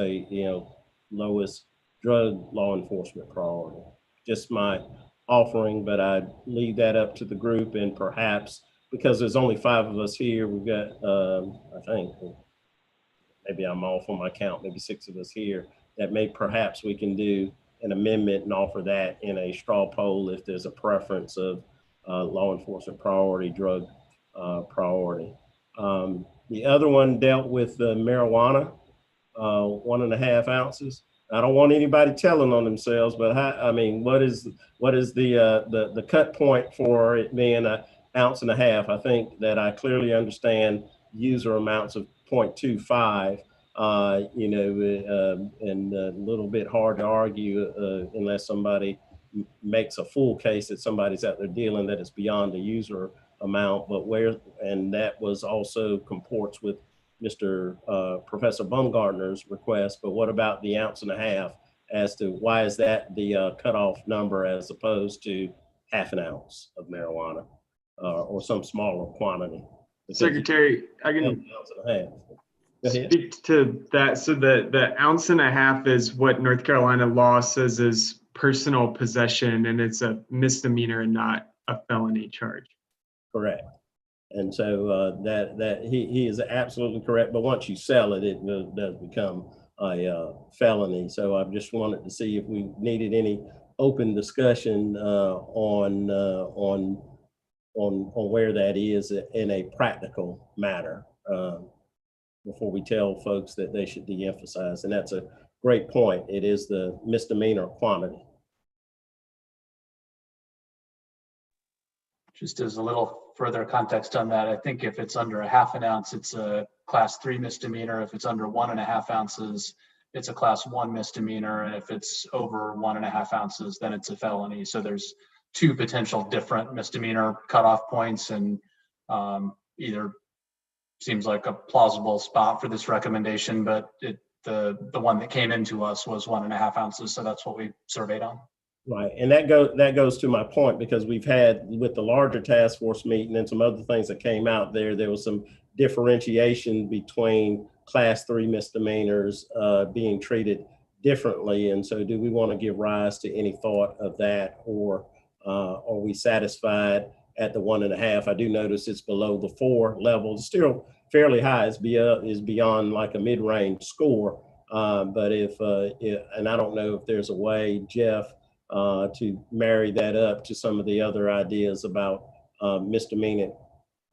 lowest drug law enforcement priority. Just my offering, but I'd leave that up to the group, and perhaps because there's only 5 of us here, we've got, I think, maybe I'm off on my count, maybe 6 of us here, that perhaps we can do an amendment and offer that in a straw poll if there's a preference of law enforcement priority, drug priority. The other one dealt with the marijuana, 1.5 ounces. I don't want anybody telling on themselves, but what is the cut point for it being 1.5 ounces? I think that I clearly understand user amounts of 0.25, and a little bit hard to argue unless somebody makes a full case that somebody's out there dealing that is beyond the user amount, and that was also comports with Mr. Professor Baumgartner's request. But what about the 1.5 ounces, as to why is that the cutoff number as opposed to 0.5 ounce of marijuana or some smaller quantity? Secretary, I can speak to that. So the 1.5 ounces is what North Carolina law says is personal possession, and it's a misdemeanor and not a felony charge. Correct. And so that he is absolutely correct. But once you sell it, it does become a felony. So I just wanted to see if we needed any open discussion on where that is in a practical matter before we tell folks that they should de-emphasize. And that's a great point. It is the misdemeanor quantity. Just as a little further context on that, I think if it's under 0.5 ounce, it's a class 3 misdemeanor. If it's under 1.5 ounces, it's a class 1 misdemeanor. And if it's over 1.5 ounces, then it's a felony. So there's 2 potential different misdemeanor cutoff points, and either seems like a plausible spot for this recommendation, but the one that came into us was 1.5 ounces. So that's what we surveyed on. Right, and that goes to my point, because we've had, with the larger task force meeting and some other things that came out there was some differentiation between class 3 misdemeanors being treated differently. And so do we want to give rise to any thought of that, or are we satisfied at the 1.5? I do notice it's below the 4 level. It's still fairly high. It's beyond like a mid-range score. But and I don't know if there's a way, Jeff, to marry that up to some of the other ideas about misdemeanor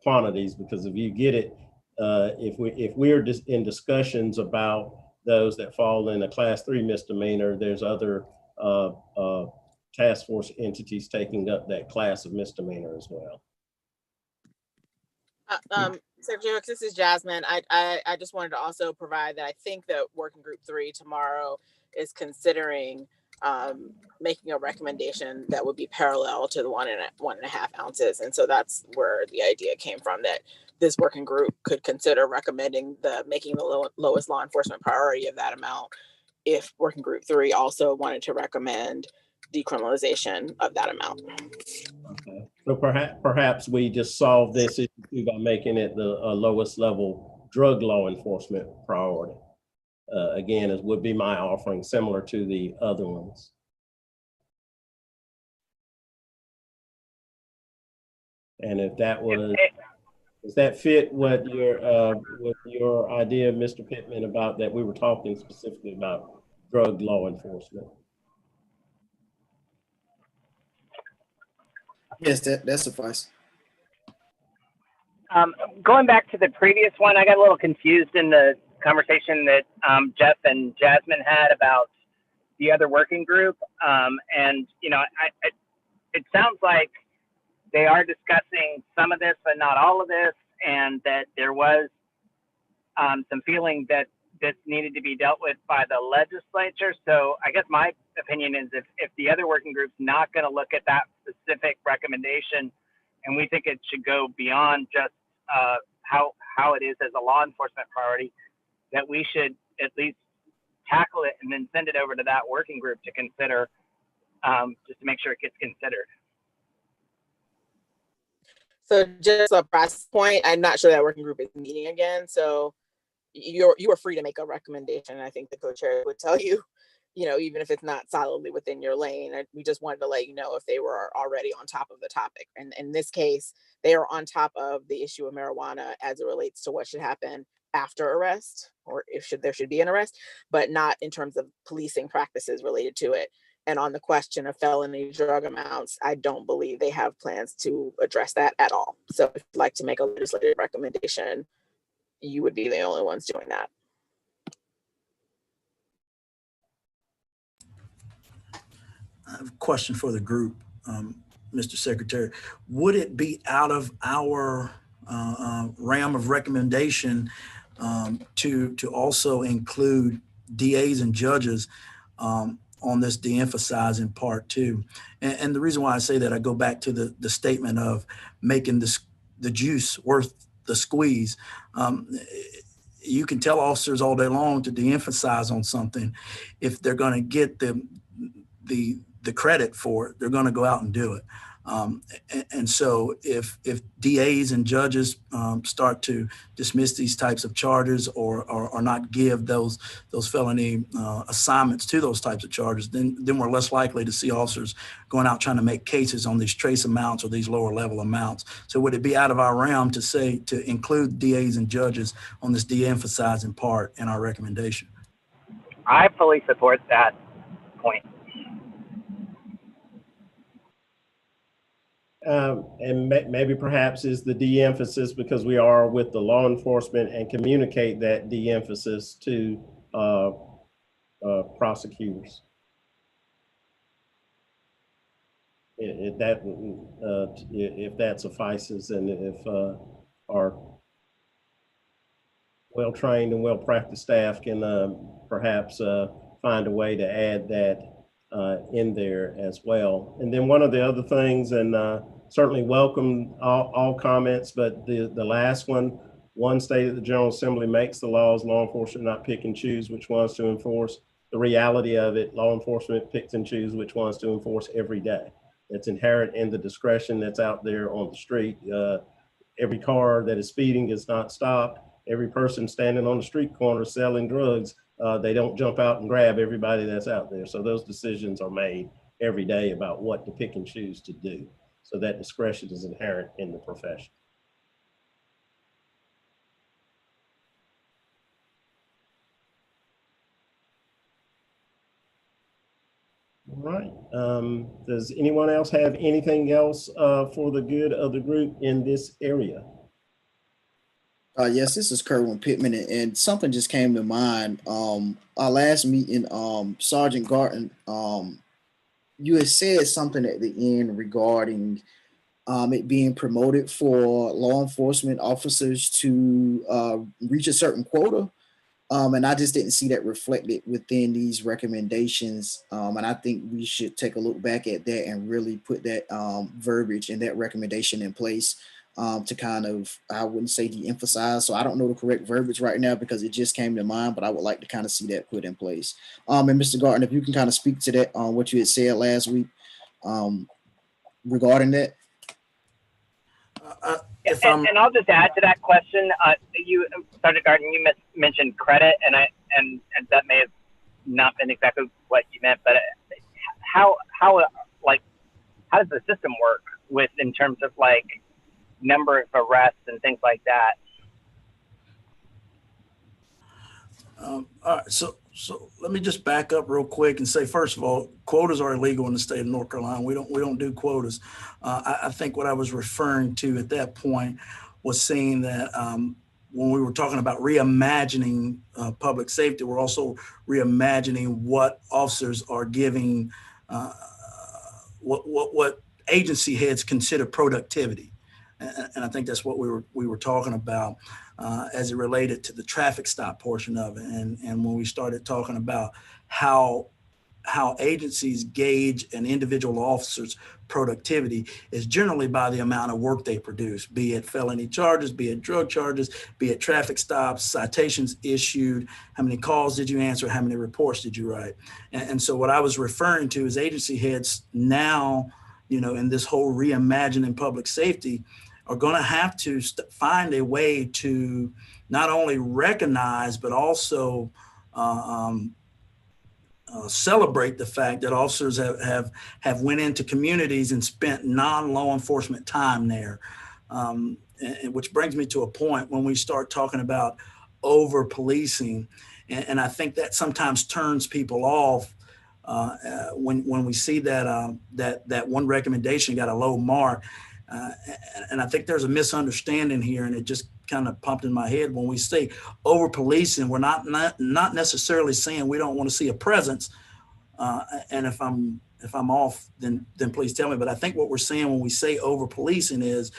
quantities, because if you get it, if we're just in discussions about those that fall in a class 3 misdemeanor, there's other task force entities taking up that class of misdemeanor as well. Secretary Hooks, this is Jasmine. I just wanted to also provide that I think that Working Group 3 tomorrow is considering making a recommendation that would be parallel to the 1.5 ounces. And so that's where the idea came from, that this working group could consider recommending making the lowest law enforcement priority of that amount if working group 3 also wanted to recommend decriminalization of that amount. Okay. So perhaps we just solve this issue by making it the lowest level drug law enforcement priority. Again, it would be my offering, similar to the other ones. And if that was, does that fit what your idea, Mr. Pittman, about that we were talking specifically about drug law enforcement? Yes, that suffices. Going back to the previous one, I got a little confused in the conversation that Jeff and Jasmine had about the other working group. And, you know, it sounds like they are discussing some of this, but not all of this, and that there was some feeling that this needed to be dealt with by the legislature. So I guess my opinion is if the other working group's not going to look at that specific recommendation, and we think it should go beyond just how it is as a law enforcement priority, that we should at least tackle it and then send it over to that working group to consider, just to make sure it gets considered. So just a process point, I'm not sure that working group is meeting again. So you are free to make a recommendation. I think the co-chair would tell you, you know, even if it's not solidly within your lane. We just wanted to let you know if they were already on top of the topic. And in this case, they are on top of the issue of marijuana as it relates to what should happen after arrest, or if there should be an arrest, but not in terms of policing practices related to it. And on the question of felony drug amounts, I don't believe they have plans to address that at all. So if you'd like to make a legislative recommendation, you would be the only ones doing that. I have a question for the group, Mr. Secretary. Would it be out of our realm of recommendation to also include DAs and judges on this de-emphasizing part two? And the reason why I say that, I go back to the statement of making the juice worth the squeeze. You can tell officers all day long to de-emphasize on something. If they're going to get the credit for it, they're going to go out and do it. And so if DAs and judges start to dismiss these types of charges or not give those felony assignments to those types of charges, then we're less likely to see officers going out trying to make cases on these trace amounts or these lower level amounts. So would it be out of our realm to include DAs and judges on this de-emphasizing part in our recommendation? I fully support that point. And maybe perhaps is the de-emphasis because we are with the law enforcement and communicate that de-emphasis to prosecutors. If that suffices, and if our well-trained and well-practiced staff can perhaps find a way to add that in there as well. And then one of the other things, and certainly welcome all comments, but the last one state that the General Assembly makes the laws, law enforcement not pick and choose which ones to enforce. The reality of it, law enforcement picks and chooses which ones to enforce every day. It's inherent in the discretion that's out there on the street. Every car that is speeding is not stopped. Every person standing on the street corner selling drugs, they don't jump out and grab everybody that's out there. So those decisions are made every day about what to pick and choose to do. So that discretion is inherent in the profession. All right. Does anyone else have anything else for the good of the group in this area? Yes, this is Kerwin Pittman, and something just came to mind. Our last meeting, Sergeant Garton, you had said something at the end regarding it being promoted for law enforcement officers to reach a certain quota. And I just didn't see that reflected within these recommendations. And I think we should take a look back at that and really put that verbiage and that recommendation in place to kind of, I wouldn't say de-emphasize. So I don't know the correct verbiage right now because it just came to mind, but I would like to kind of see that put in place. And Mr. Gardner, if you can kind of speak to that, what you had said last week regarding that. And I'll just add to that question. You, Sergeant Gardner, you mentioned credit, and that may have not been exactly what you meant, but how does the system work in terms of like number of arrests and things like that? All right, so let me just back up real quick and say, first of all, quotas are illegal in the state of North Carolina. We don't do quotas. I think what I was referring to at that point was saying that when we were talking about reimagining public safety, we're also reimagining what officers are giving, what agency heads consider productivity. And I think that's what we were talking about as it related to the traffic stop portion of it. And when we started talking about how agencies gauge an individual officer's productivity is generally by the amount of work they produce, be it felony charges, be it drug charges, be it traffic stops, citations issued, how many calls did you answer, how many reports did you write? And so what I was referring to is agency heads now, in this whole reimagining public safety, are going to have to find a way to not only recognize, but also celebrate the fact that officers have went into communities and spent non-law enforcement time there. Which brings me to a point when we start talking about over policing. And I think that sometimes turns people off when we see that that one recommendation got a low mark. And I think there's a misunderstanding here, and it just kind of popped in my head. When we say over policing, we're not necessarily saying we don't want to see a presence. And if I'm off, then please tell me. But I think what we're saying when we say over policing is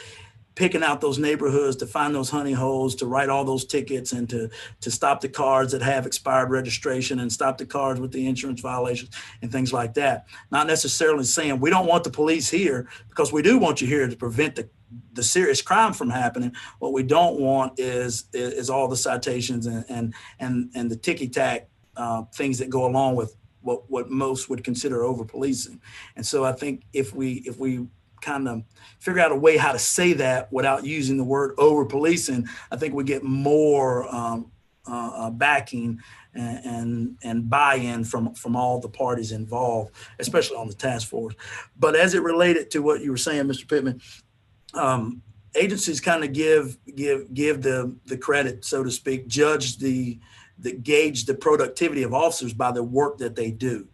picking out those neighborhoods to find those honey holes, to write all those tickets, and to stop the cars that have expired registration and stop the cars with the insurance violations and things like that. Not necessarily saying we don't want the police here, because we do want you here to prevent the serious crime from happening. What we don't want is all the citations and the ticky-tack things that go along with what most would consider over policing. And so I think if we kind of figure out a way how to say that without using the word over policing, I think we get more backing and buy-in from all the parties involved, especially on the task force. But as it related to what you were saying, Mr. Pittman, agencies kind of give the credit, so to speak, gauge the productivity of officers by the work that they do.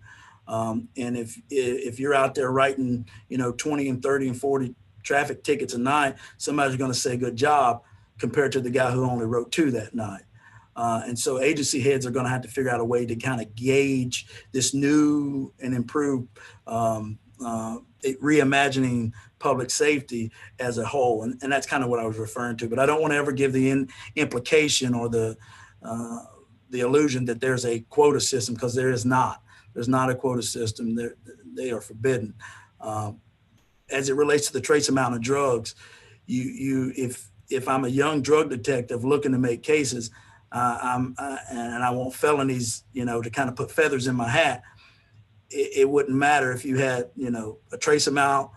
And if you're out there writing, 20 and 30 and 40 traffic tickets a night, somebody's going to say good job compared to the guy who only wrote 2 that night. And so agency heads are going to have to figure out a way to kind of gauge this new and improved reimagining public safety as a whole. And that's kind of what I was referring to. But I don't want to ever give the implication or the illusion that there's a quota system, because there is not. There's not a quota system. They are forbidden. As it relates to the trace amount of drugs, if I'm a young drug detective looking to make cases, and I want felonies, to kind of put feathers in my hat, it wouldn't matter if you had, a trace amount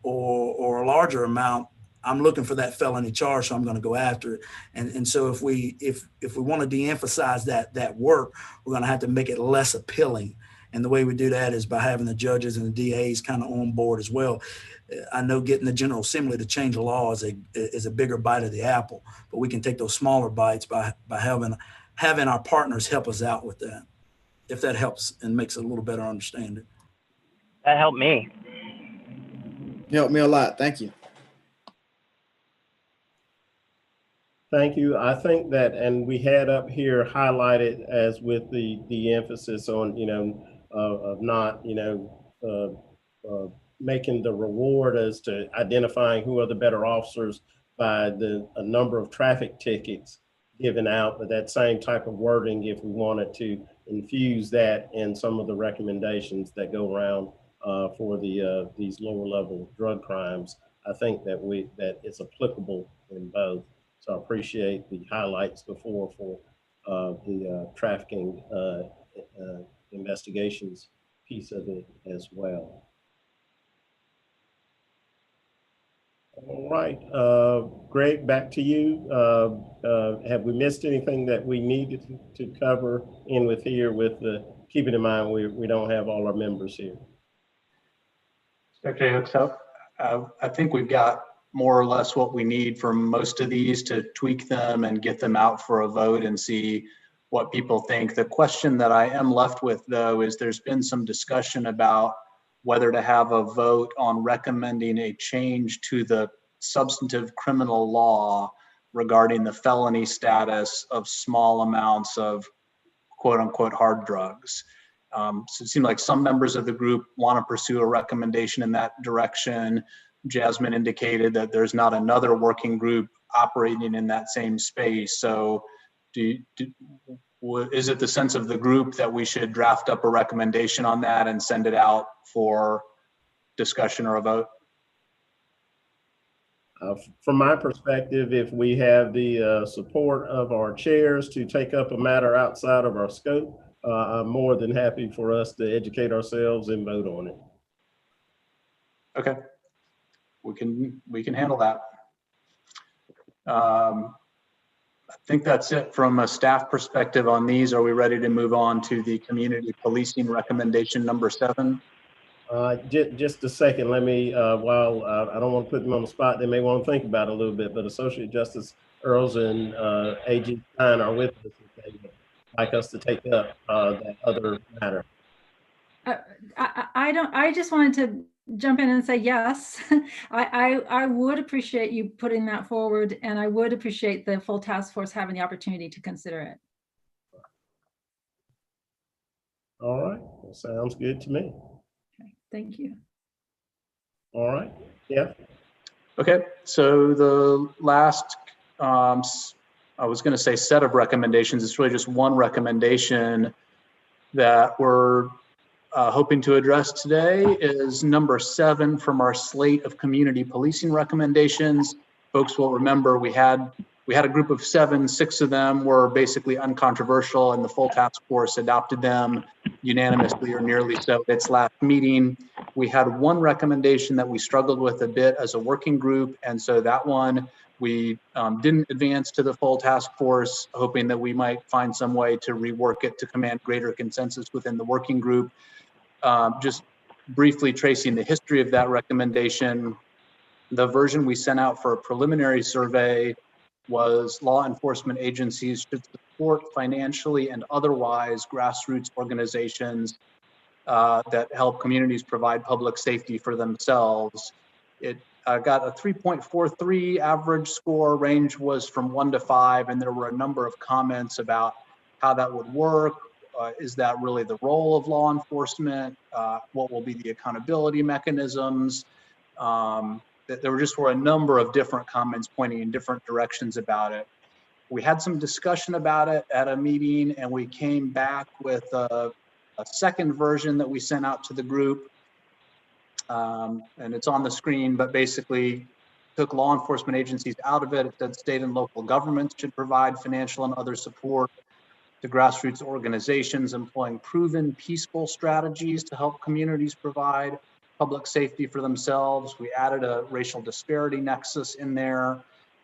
or a larger amount. I'm looking for that felony charge, so I'm going to go after it. And so if we want to de-emphasize that work, we're going to have to make it less appealing. And the way we do that is by having the judges and the DAs kind of on board as well. I know getting the General Assembly to change the law is a bigger bite of the apple, but we can take those smaller bites by having our partners help us out with that, if that helps and makes it a little better understanding. That helped me. You helped me a lot. Thank you. Thank you. I think that, and we had up here highlighted as with the emphasis on, of not, making the reward as to identifying who are the better officers by a number of traffic tickets given out, but that same type of wording, if we wanted to infuse that in some of the recommendations that go around for these lower level drug crimes, I think that it's applicable in both. So I appreciate the highlights before for the trafficking investigations piece of it as well. All right, Greg, back to you. Have we missed anything that we needed to cover in with here with keeping in mind we don't have all our members here? Secretary Hooks, I think we've got more or less what we need for most of these to tweak them and get them out for a vote and see what people think. The question that I am left with, though, is there's been some discussion about whether to have a vote on recommending a change to the substantive criminal law regarding the felony status of small amounts of quote unquote hard drugs. So it seemed like some members of the group want to pursue a recommendation in that direction. Jasmine indicated that there's not another working group operating in that same space. So is it the sense of the group that we should draft up a recommendation on that and send it out for discussion or a vote? From my perspective, if we have the support of our chairs to take up a matter outside of our scope, I'm more than happy for us to educate ourselves and vote on it. Okay, we can handle that. I think that's it from a staff perspective on these. Are we ready to move on to the community policing recommendation number 7? Just a second. Let me, while I don't want to put them on the spot, they may want to think about it a little bit, but Associate Justice Earls and AG Stein are with us. They would like us to take up that other matter. I just wanted to jump in and say yes. I would appreciate you putting that forward, and I would appreciate the full task force having the opportunity to consider it. All right, that sounds good to me. Okay, thank you. All right, yeah. Okay, so the last, I was going to say set of recommendations. It's really just one recommendation that we're hoping to address today is number 7 from our slate of community policing recommendations. Folks will remember we had a group of 7, 6 of them were basically uncontroversial, and the full task force adopted them unanimously or nearly so at its last meeting. We had one recommendation that we struggled with a bit as a working group, and so that one we didn't advance to the full task force, hoping that we might find some way to rework it to command greater consensus within the working group. Just briefly tracing the history of that recommendation, the version we sent out for a preliminary survey was law enforcement agencies should support financially and otherwise grassroots organizations that help communities provide public safety for themselves. It got a 3.43 average score. Range was from 1 to 5, and there were a number of comments about how that would work. Is that really the role of law enforcement? What will be the accountability mechanisms? There were a number of different comments pointing in different directions about it. We had some discussion about it at a meeting, and we came back with a second version that we sent out to the group. And it's on the screen, but basically took law enforcement agencies out of it. It said state and local governments should provide financial and other support to grassroots organizations employing proven peaceful strategies to help communities provide public safety for themselves. We added a racial disparity nexus in there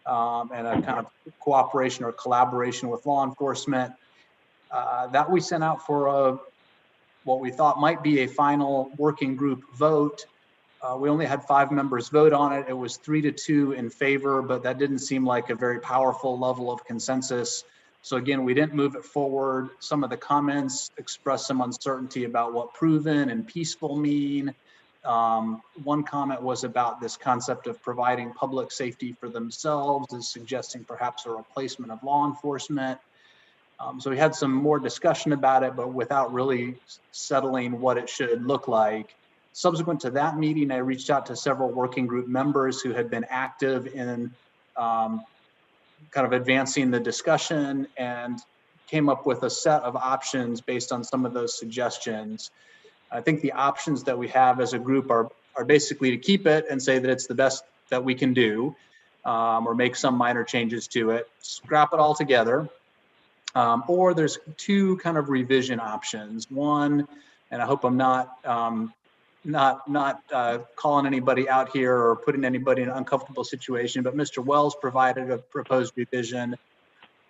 and a kind of cooperation or collaboration with law enforcement. That we sent out for what we thought might be a final working group vote. We only had 5 members vote on it. It was 3-2 in favor, but that didn't seem like a very powerful level of consensus. So again, we didn't move it forward. Some of the comments expressed some uncertainty about what proven and peaceful mean. One comment was about this concept of providing public safety for themselves as suggesting perhaps a replacement of law enforcement. So we had some more discussion about it, but without really settling what it should look like. Subsequent to that meeting, I reached out to several working group members who had been active in kind of advancing the discussion and came up with a set of options based on some of those suggestions. I think the options that we have as a group are basically to keep it and say that it's the best that we can do, or make some minor changes to it, scrap it all together. Or there's two kind of revision options. One, and I hope I'm not calling anybody out here or putting anybody in an uncomfortable situation, but Mr. Wells provided a proposed revision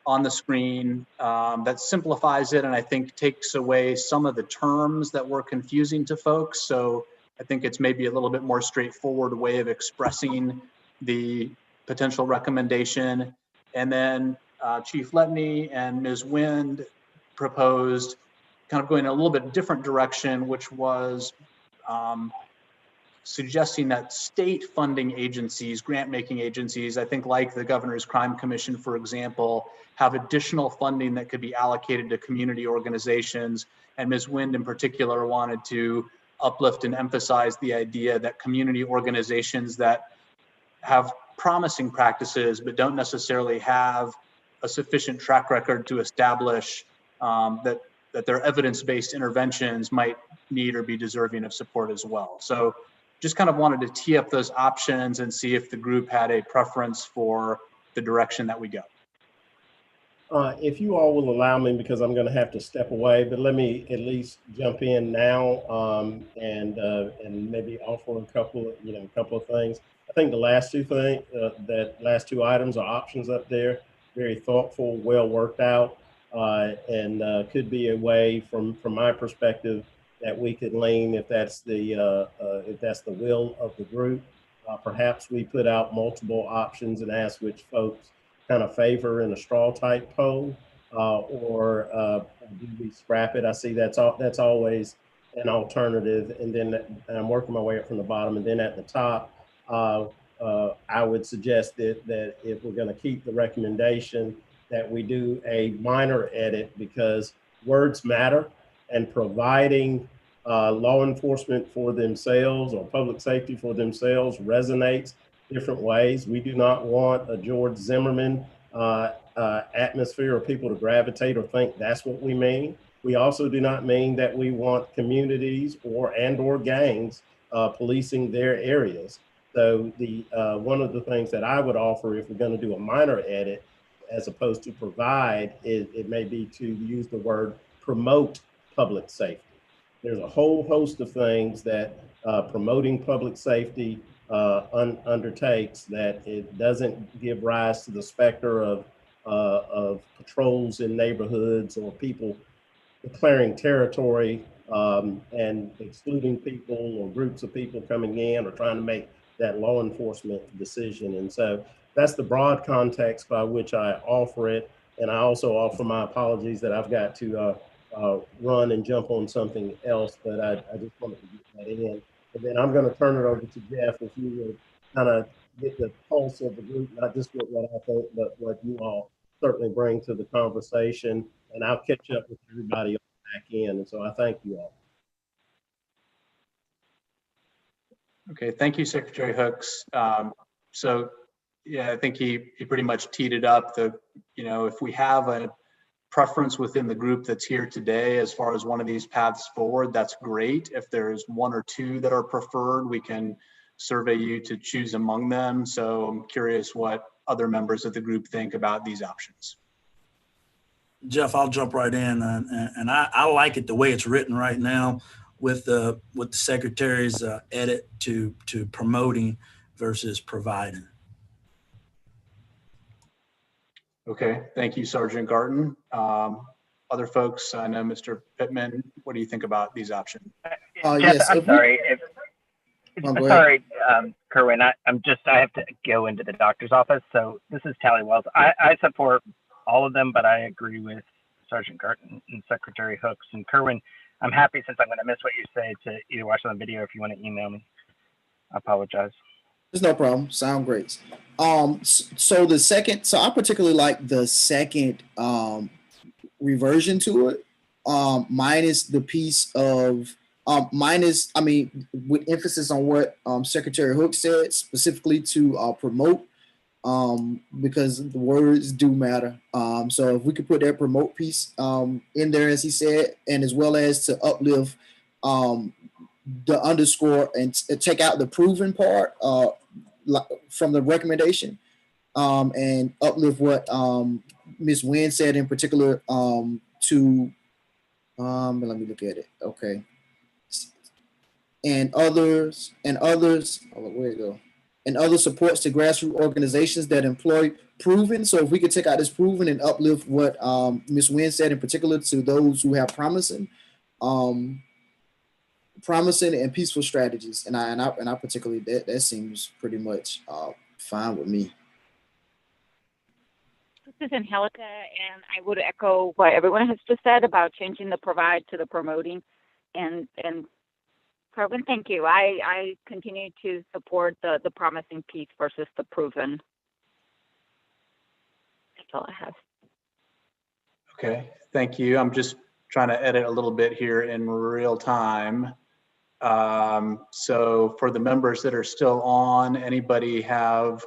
on the screen that simplifies it and I think takes away some of the terms that were confusing to folks. So I think it's maybe a little bit more straightforward way of expressing the potential recommendation. And then Chief Letney and Ms. Wind proposed kind of going in a little bit different direction, which was suggesting that state funding agencies, grant making agencies, I think like the Governor's Crime Commission, for example, have additional funding that could be allocated to community organizations. And Ms. Wind in particular wanted to uplift and emphasize the idea that community organizations that have promising practices but don't necessarily have a sufficient track record to establish that their evidence-based interventions might need or be deserving of support as well. So just kind of wanted to tee up those options and see if the group had a preference for the direction that we go. If you all will allow me, because I'm going to have to step away, but let me at least jump in now and maybe offer a couple of things. I think the last two things, last two items are options up there, very thoughtful, well worked out, and could be a way from my perspective that we could lean if that's the will of the group. Perhaps we put out multiple options and ask which folks kind of favor in a straw type poll, or do we scrap it? I see that's always an alternative. And then I'm working my way up from the bottom, and then at the top, I would suggest that if we're going to keep the recommendation, that we do a minor edit, because words matter, and providing law enforcement for themselves or public safety for themselves resonates different ways. We do not want a George Zimmerman atmosphere or people to gravitate or think that's what we mean. We also do not mean that we want communities or gangs policing their areas. So one of the things that I would offer, if we're going to do a minor edit as opposed to provide, it may be to use the word promote public safety. There's a whole host of things that promoting public safety undertakes that it doesn't give rise to the specter of patrols in neighborhoods or people declaring territory and excluding people or groups of people coming in or trying to make that law enforcement decision. And so that's the broad context by which I offer it. And I also offer my apologies that I've got to run and jump on something else, but I just wanted to get that in. And then I'm going to turn it over to Jeff, if you would kind of get the pulse of the group, not just what I think, but what you all certainly bring to the conversation. And I'll catch up with everybody on the back end. And so I thank you all. Okay, thank you, Secretary Hooks. So yeah, I think he pretty much teed it up. If we have a preference within the group that's here today as far as one of these paths forward, that's great. If there's one or two that are preferred, we can survey you to choose among them. So I'm curious what other members of the group think about these options. Jeff, I'll jump right in, and I like it the way it's written right now, with the secretary's edit to promoting versus providing. Okay, thank you, Sergeant Garten. Other folks, I know Mr. Pittman, what do you think about these options? Jeff, yes, I'm sorry. Sorry, Kerwin, I have to go into the doctor's office. So this is Tally Wells. I support all of them, but I agree with Sergeant Garten and Secretary Hooks. And Kerwin, I'm happy, since I'm going to miss what you say, to either watch on the video or if you want to email me. I apologize. There's no problem. Sound great. So I particularly like the second reversion to it, minus the piece of with emphasis on what Secretary Hooks said, specifically to promote, because the words do matter. So if we could put that promote piece in there, as he said, and as well as to uplift the underscore and take out the proven part, from the recommendation, and uplift what Ms. Wynn said in particular to, let me look at it. Okay. And others, oh, where it go? And other supports to grassroots organizations that employ proven. So if we could take out this proven and uplift what Ms. Wynn said in particular to those who have promising and peaceful strategies. And I particularly, that seems pretty much fine with me. This is Angelica, and I would echo what everyone has just said about changing the provide to the promoting. And Kerwin, thank you. I continue to support the promising piece versus the proven. That's all I have. Okay, thank you. I'm just trying to edit a little bit here in real time. So for the members that are still on, anybody have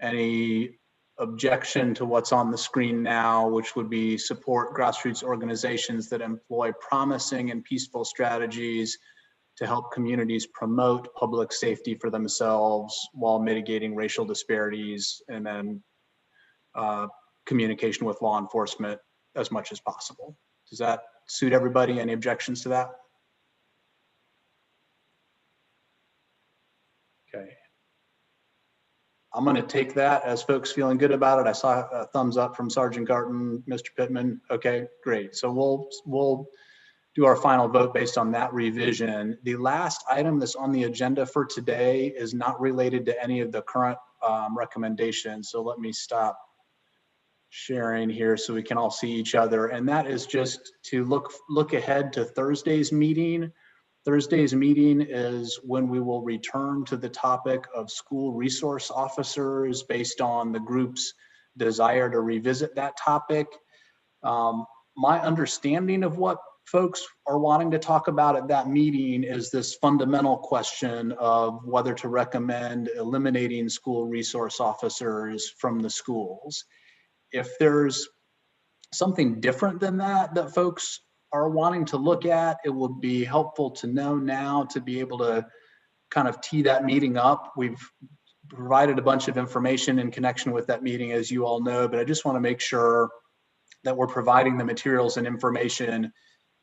any objection to what's on the screen now, which would be support grassroots organizations that employ promising and peaceful strategies to help communities promote public safety for themselves while mitigating racial disparities, and then communication with law enforcement as much as possible. Does that suit everybody? Any objections to that? Okay. I'm going to take that as folks feeling good about it. I saw a thumbs up from Sergeant Garton, Mr. Pittman. Okay, great. So we'll do our final vote based on that revision. The last item that's on the agenda for today is not related to any of the current recommendations. So let me stop sharing here so we can all see each other. And that is just to look ahead to Thursday's meeting. Thursday's meeting is when we will return to the topic of school resource officers based on the group's desire to revisit that topic. My understanding of what folks are wanting to talk about at that meeting is this fundamental question of whether to recommend eliminating school resource officers from the schools. If there's something different than that folks are wanting to look at, it would be helpful to know now to be able to kind of tee that meeting up. We've provided a bunch of information in connection with that meeting, as you all know, but I just want to make sure that we're providing the materials and information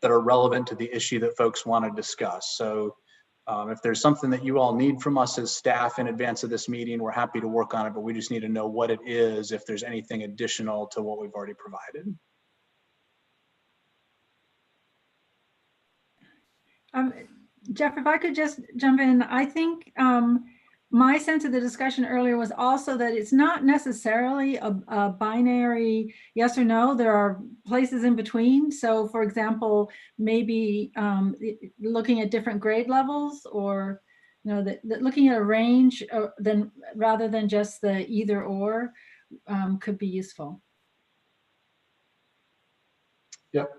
that are relevant to the issue that folks want to discuss. So if there's something that you all need from us as staff in advance of this meeting, we're happy to work on it, but we just need to know what it is if there's anything additional to what we've already provided. Jeff, if I could just jump in, I think my sense of the discussion earlier was also that it's not necessarily a binary yes or no. There are places in between. So for example, maybe looking at different grade levels, or looking at a range rather than just the either or could be useful. Yep,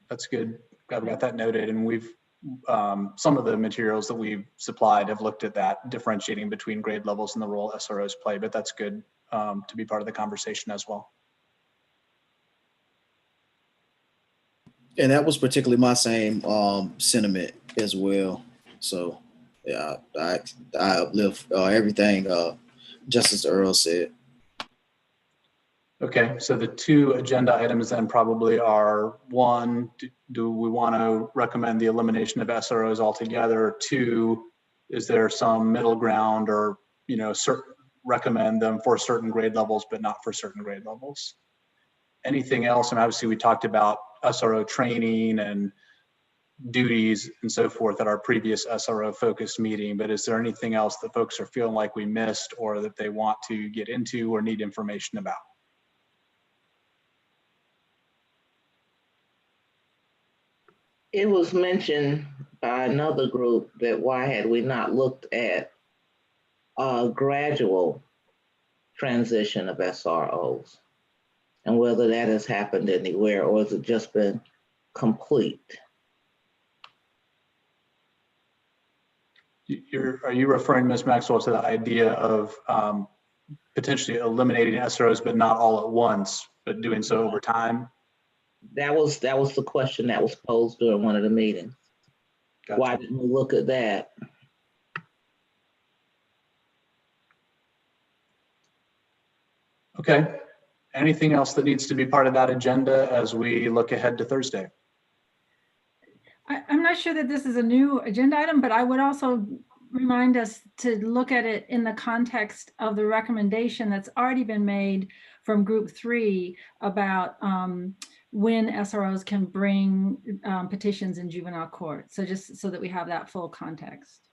that's good. I've got that noted, and we've some of the materials that we've supplied have looked at that, differentiating between grade levels and the role SROs play, but that's good to be part of the conversation as well. And that was particularly my same sentiment as well. So yeah, I uplift everything Justice Earl said. Okay, so the two agenda items then probably are: one, do we want to recommend the elimination of SROs altogether? Two, is there some middle ground, or recommend them for certain grade levels but not for certain grade levels? Anything else? And obviously we talked about SRO training and duties and so forth at our previous SRO focused meeting, but is there anything else that folks are feeling like we missed or that they want to get into or need information about? It was mentioned by another group that why had we not looked at a gradual transition of SROs, and whether that has happened anywhere or has it just been complete? Are you referring, Ms. Maxwell, to the idea of potentially eliminating SROs, but not all at once, but doing so over time? That was the question that was posed during one of the meetings. Gotcha. Why didn't we look at that? Okay. Anything else that needs to be part of that agenda as we look ahead to Thursday? I'm not sure that this is a new agenda item, but I would also remind us to look at it in the context of the recommendation that's already been made from group 3 about when SROs can bring petitions in juvenile court. So just so that we have that full context.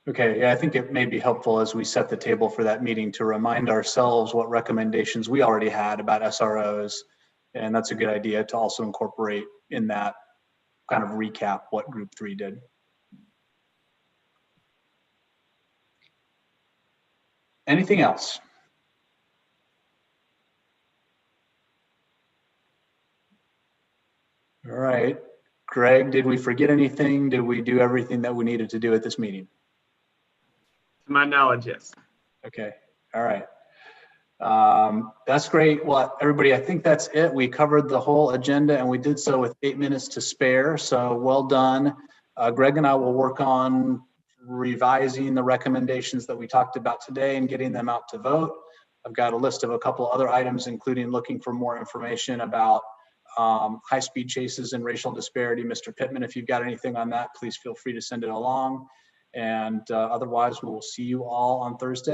Okay, yeah, I think it may be helpful as we set the table for that meeting to remind ourselves what recommendations we already had about SROs. And that's a good idea to also incorporate in that kind of recap what group 3 did. Anything else? All right, Greg, did we forget anything? Did we do everything that we needed to do at this meeting? To my knowledge, yes. Okay, all right. That's great. Well, everybody, I think that's it. We covered the whole agenda and we did so with 8 minutes to spare. So well done. Greg and I will work on revising the recommendations that we talked about today and getting them out to vote. I've got a list of a couple other items, including looking for more information about high-speed chases and racial disparity. Mr. Pittman, if you've got anything on that, please feel free to send it along. And otherwise, we will see you all on Thursday.